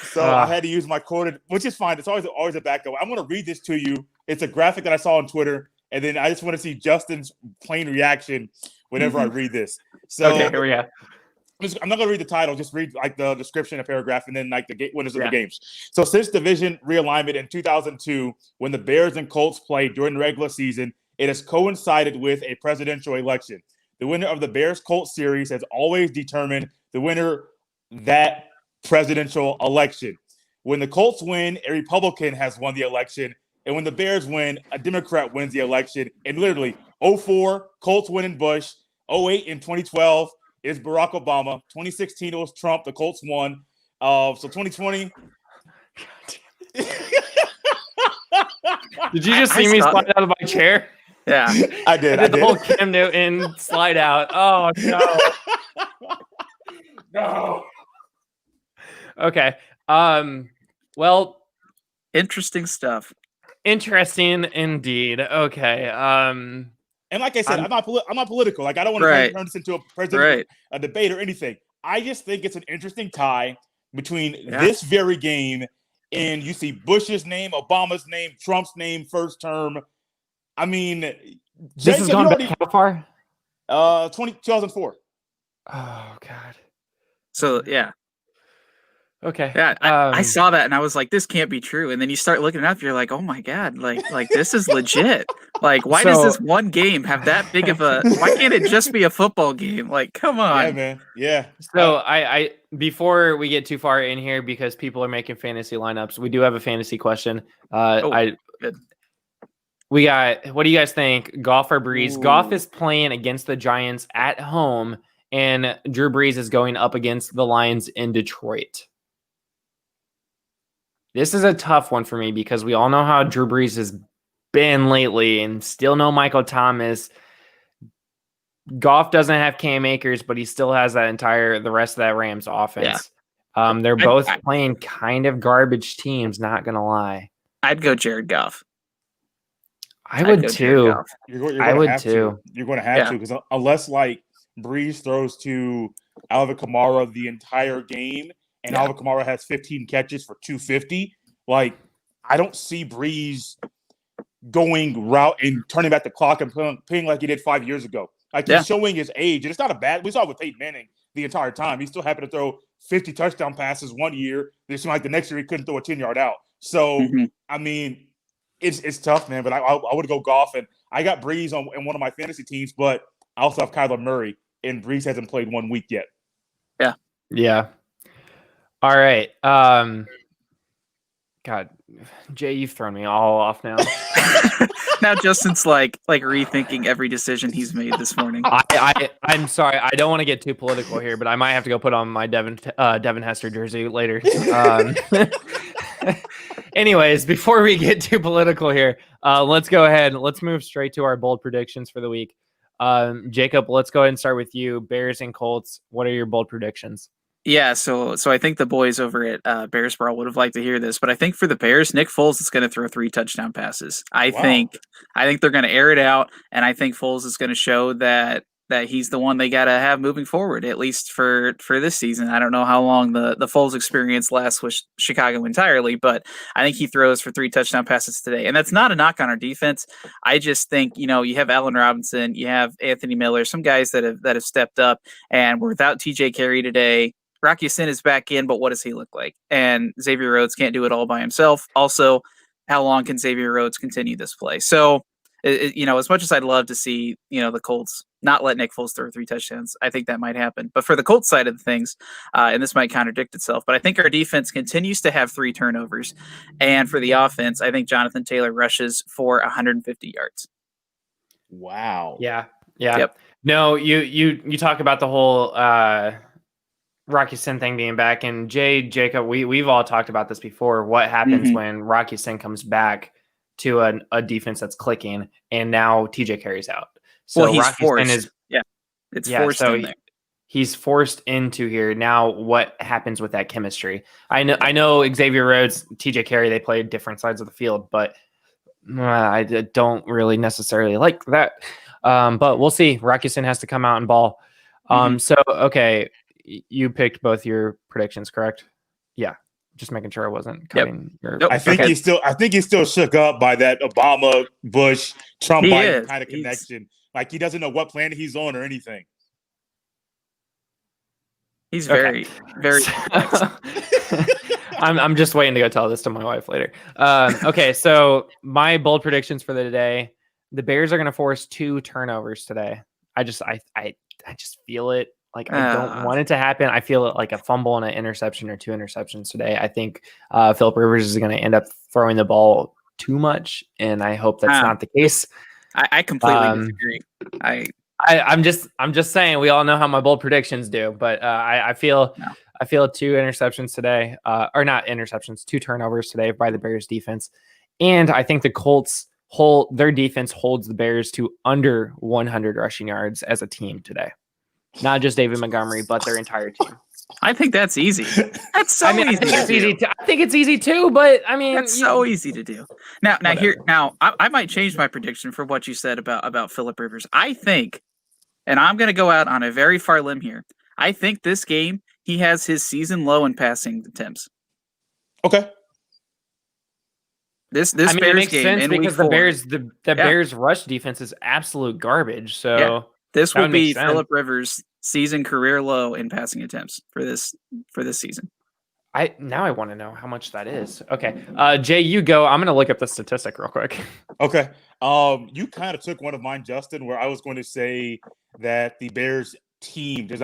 So I had to use my corded, which is fine. It's always a backup. I'm going to read this to you. It's a graphic that I saw on Twitter, and then I just want to see Justin's plain reaction whenever I read this. So okay, here we go. I'm not going to read the title, just read like the description, a paragraph, and then like the winners of the games. So since division realignment in 2002, when the Bears and Colts played during the regular season, it has coincided with a presidential election. The winner of the Bears-Colts series has always determined the winner that presidential election. When the Colts win, a Republican has won the election, and when the Bears win, a Democrat wins the election. And literally, 2004, Colts win in Bush, 2008 and 2012 is Barack Obama. 2016 it was Trump. The Colts won. So 2020. Did you just see me slide out of my chair? Yeah, I did. I did the whole Cam Newton slide out. Oh no. No. Okay. Well, interesting stuff. Interesting indeed. Okay. And like I said, I'm not political. Like I don't want to turn this into a president, a debate or anything. I just think it's an interesting tie between this very game and you see Bush's name, Obama's name, Trump's name, first term. I mean, this has gone back how far? 2004. Oh God. So yeah. Okay. Yeah, I saw that and I was like, this can't be true. And then you start looking it up, you're like, oh my God, like this is legit. Like, why does this one game have that big of a why can't it just be a football game? Like, come on. Yeah, man. Yeah. So I before we get too far in here, because people are making fantasy lineups, we do have a fantasy question. We got, what do you guys think? Goff or Breeze? Ooh. Goff is playing against the Giants at home, and Drew Brees is going up against the Lions in Detroit. This is a tough one for me because we all know how Drew Brees has been lately and still no Michael Thomas. Goff doesn't have Cam Akers, but he still has the rest of that Rams offense. Yeah. They're both playing kind of garbage teams, not going to lie. I'd go Jared Goff. I would too. I would too. You're going to have to, because unless like Brees throws to Alvin Kamara the entire game, and Alvin Kamara has 15 catches for 250. Like, I don't see Brees going route and turning back the clock and playing like he did 5 years ago. Like, he's showing his age, and it's not a bad. We saw it with Peyton Manning the entire time. He still happened to throw 50 touchdown passes one year. It seemed like the next year he couldn't throw a 10-yard out. So, I mean, it's tough, man. But I would go Goff, and I got Brees in one of my fantasy teams, but I also have Kyler Murray, and Brees hasn't played 1 week yet. Yeah. Yeah. All right. God, Jay, you've thrown me all off now. Now Justin's like rethinking every decision he's made this morning. I'm sorry. I don't want to get too political here, but I might have to go put on my Devin Hester jersey later. Anyways, before we get too political here, let's go ahead. Let's move straight to our bold predictions for the week. Jacob, let's go ahead and start with you. Bears and Colts. What are your bold predictions? Yeah, so I think the boys over at Bearsboro would have liked to hear this, but I think for the Bears, Nick Foles is going to throw 3 touchdown passes. I think they're going to air it out, and I think Foles is going to show that he's the one they got to have moving forward, at least for this season. I don't know how long the Foles experience lasts with Chicago entirely, but I think he throws for 3 touchdown passes today. And that's not a knock on our defense. I just think, you have Allen Robinson, you have Anthony Miller, some guys that have stepped up, and we're without TJ Carey today. Rocky Sin is back in, but what does he look like? And Xavier Rhodes can't do it all by himself. Also, how long can Xavier Rhodes continue this play? So, as much as I'd love to see, the Colts not let Nick Foles throw 3 touchdowns, I think that might happen. But for the Colts side of things, and this might contradict itself, but I think our defense continues to have 3 turnovers. And for the offense, I think Jonathan Taylor rushes for 150 yards. Wow. Yeah. Yep. No, you talk about the whole Rocky Sin thing being back, and Jacob, we've all talked about this before. What happens when Rocky Sin comes back to a defense that's clicking, and now TJ Carey's out? So well, he's Rocky forced. Sin is it's forced in there. He's forced into here. Now what happens with that chemistry? I know Xavier Rhodes, TJ Carey, they played different sides of the field, but I don't really necessarily like that. But we'll see. Rocky Sin has to come out and ball. So okay, you picked both your predictions, correct? Yeah. Just making sure I wasn't cutting your. I think he's still shook up by that Obama, Bush, Trump Biden kind of connection. Like he doesn't know what planet he's on or anything. He's very, very. I'm just waiting to go tell this to my wife later. Okay, so my bold predictions for the day: the Bears are going to force 2 turnovers today. I just feel it. Like I don't want it to happen. I feel it like a fumble and an interception or 2 interceptions today. I think Philip Rivers is going to end up throwing the ball too much, and I hope that's not the case. I completely disagree. I'm just saying we all know how my bold predictions do, but I feel 2 interceptions today, or not interceptions, 2 turnovers today by the Bears defense, and I think the Colts their defense holds the Bears to under 100 rushing yards as a team today. Not just David Montgomery, but their entire team. I think that's easy. That's so easy. I think it's easy too, but I mean, that's so easy to do. Now, I might change my prediction for what you said about Philip Rivers. I think, and I'm going to go out on a very far limb here. I think this game he has his season low in passing attempts. Okay. This Bears it makes game sense because the Bears rush defense is absolute garbage. So. Yeah. This would be Philip Rivers' season career low in passing attempts for this season. I want to know how much that is. Okay, Jay, you go. I'm going to look up the statistic real quick. Okay. You kind of took one of mine, Justin, where I was going to say that the Bears team does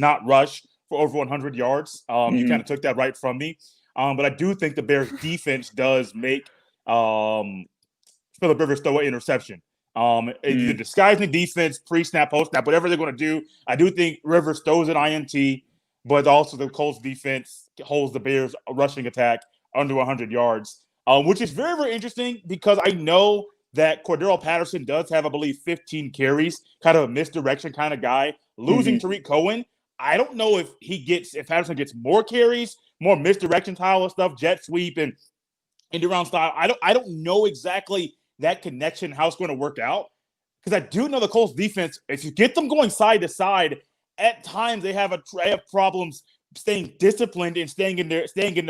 not rush for over 100 yards. You kind of took that right from me. But I do think the Bears defense does make Philip Rivers throw an interception. Either disguising defense, pre-snap, post-snap, whatever they're going to do. I do think Rivers throws an INT, but also the Colts defense holds the Bears rushing attack under 100 yards, which is very, very interesting because I know that Cordero Patterson does have, I believe, 15 carries, kind of a misdirection kind of guy. Losing Tariq Cohen, I don't know if Patterson gets more carries, more misdirection style of stuff, jet sweep and end-around style. I don't know exactly that connection, how it's going to work out. Because I do know the Colts defense, if you get them going side to side, at times they have problems staying disciplined and staying in their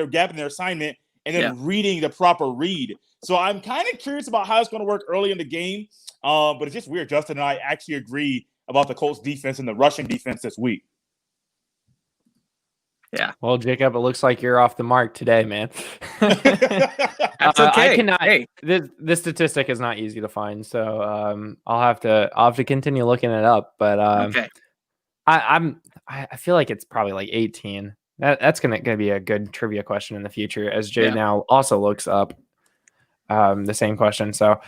gap in their assignment and then reading the proper read. So I'm kind of curious about how it's going to work early in the game. But it's just weird. Justin and I actually agree about the Colts defense and the rushing defense this week. Yeah. Well, Jacob, it looks like you're off the mark today, man. That's okay. I cannot. Hey. This statistic is not easy to find, so I'll have to continue looking it up. But okay. I feel like it's probably like 18. That's gonna be a good trivia question in the future, as Jay now also looks up the same question. So.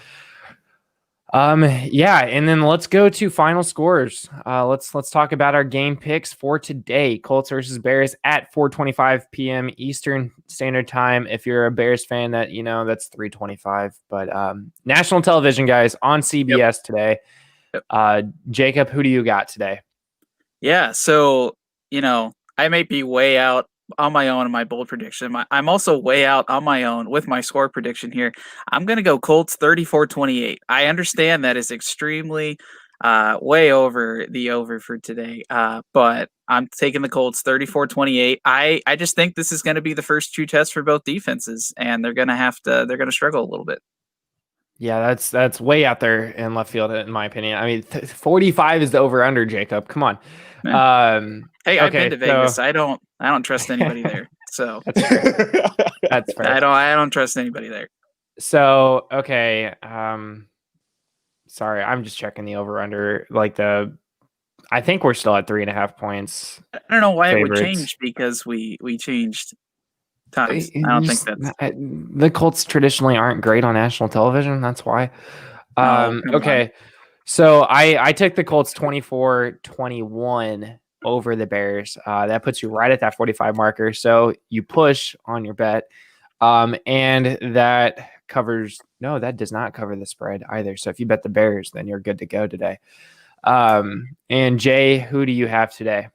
And then let's go to final scores. Let's talk about our game picks for today. Colts versus Bears at 4:25 p.m. Eastern Standard Time. If you're a Bears fan, that's 3:25. But national television, guys, on CBS today. Jacob, who do you got today? Yeah, so I may be way out on my own in my bold prediction. I'm also way out on my own with my score prediction here. I'm going to go Colts 34-28. I understand that is extremely way over the over for today, but I'm taking the Colts 34-28. I just think this is going to be the first true test for both defenses, and they're going to struggle a little bit. Yeah, that's way out there in left field, in my opinion. I mean, 45 is the over/under, Jacob. Come on. Hey, I've been to Vegas. So... I don't trust anybody there. So that's fair. That's fair. I don't trust anybody there. So okay. Sorry, I'm just checking the over/under. I think we're still at 3.5 points. I don't know why favorites. It would change because we changed times. I don't think that's the Colts traditionally aren't great on national television. That's why. Okay. So I took the Colts 24-21 over the Bears. That puts you right at that 45 marker. So you push on your bet. And that covers, no, that does not cover the spread either. So if you bet the Bears, then you're good to go today. And Jay, who do you have today?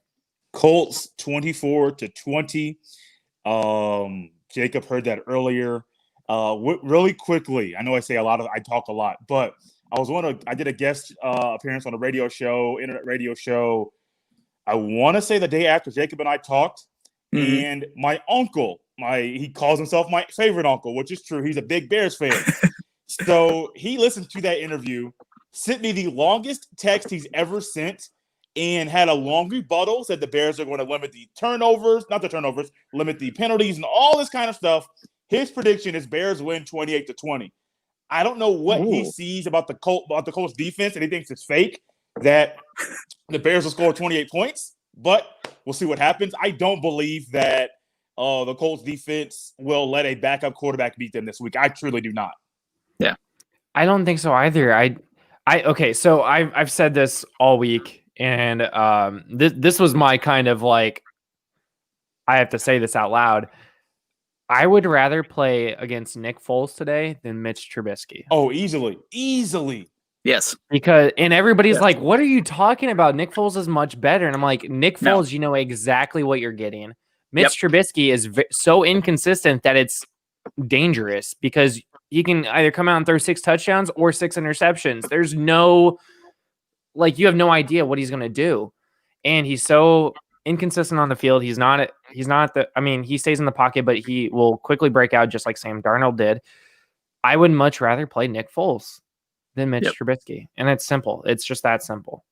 Colts 24-20. Jacob heard that earlier. Really quickly, I know I talk a lot, but I did a guest appearance on a radio show, internet radio show. I want to say the day after Jacob and I talked, and my uncle, he calls himself my favorite uncle, which is true. He's a big Bears fan. So he listened to that interview, sent me the longest text he's ever sent, and had a long rebuttal, said the Bears are going to limit the limit the penalties and all this kind of stuff. His prediction is Bears win 28-20. I don't know what he sees about the Colts defense, and he thinks it's fake that the Bears will score 28 points, but we'll see what happens. I don't believe that the Colts defense will let a backup quarterback beat them this week. I truly do not. Yeah. I don't think so either. Okay, so I've said this all week. And this was my kind of like, I have to say this out loud. I would rather play against Nick Foles today than Mitch Trubisky. Oh, easily. Yes. And everybody's like, what are you talking about? Nick Foles is much better. And I'm like, Nick Foles, you know exactly what you're getting. Mitch Trubisky is so inconsistent that it's dangerous because he can either come out and throw 6 touchdowns or 6 interceptions. There's no... you have no idea what he's going to do. And he's so inconsistent on the field. he stays in the pocket, but he will quickly break out just like Sam Darnold did. I would much rather play Nick Foles than Mitch Trubisky. And it's simple. It's just that simple.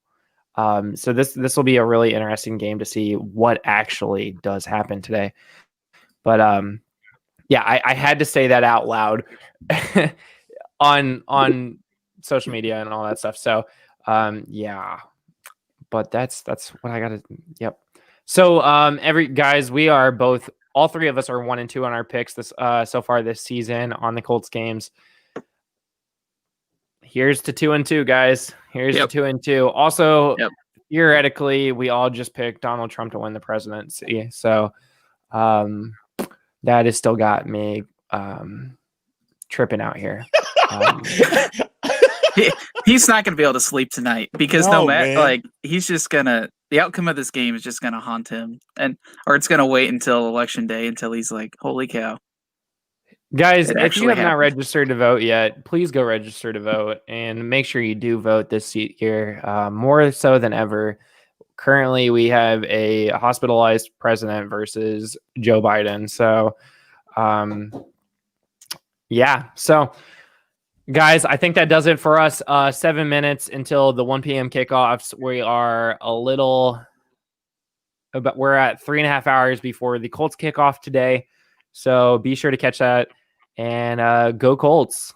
So this will be a really interesting game to see what actually does happen today. But I had to say that out loud on social media and all that stuff. So but that's what I gotta. Yep. So all three of us are 1-2 on our picks this so far this season on the Colts games. Here's to 2-2, guys. Here's to 2-2. Also, theoretically, we all just picked Donald Trump to win the presidency. So that has still got me tripping out here. He's not going to be able to sleep tonight because he's just gonna. The outcome of this game is just going to haunt him, or it's going to wait until election day until he's like, "Holy cow!" Guys, if you have not registered to vote yet, please go register to vote and make sure you do vote this year, more so than ever. Currently, we have a hospitalized president versus Joe Biden. So, So, guys, I think that does it for us. 7 minutes until the 1 p.m. kickoffs. We're at 3.5 hours before the Colts kickoff today. So be sure to catch that and go Colts.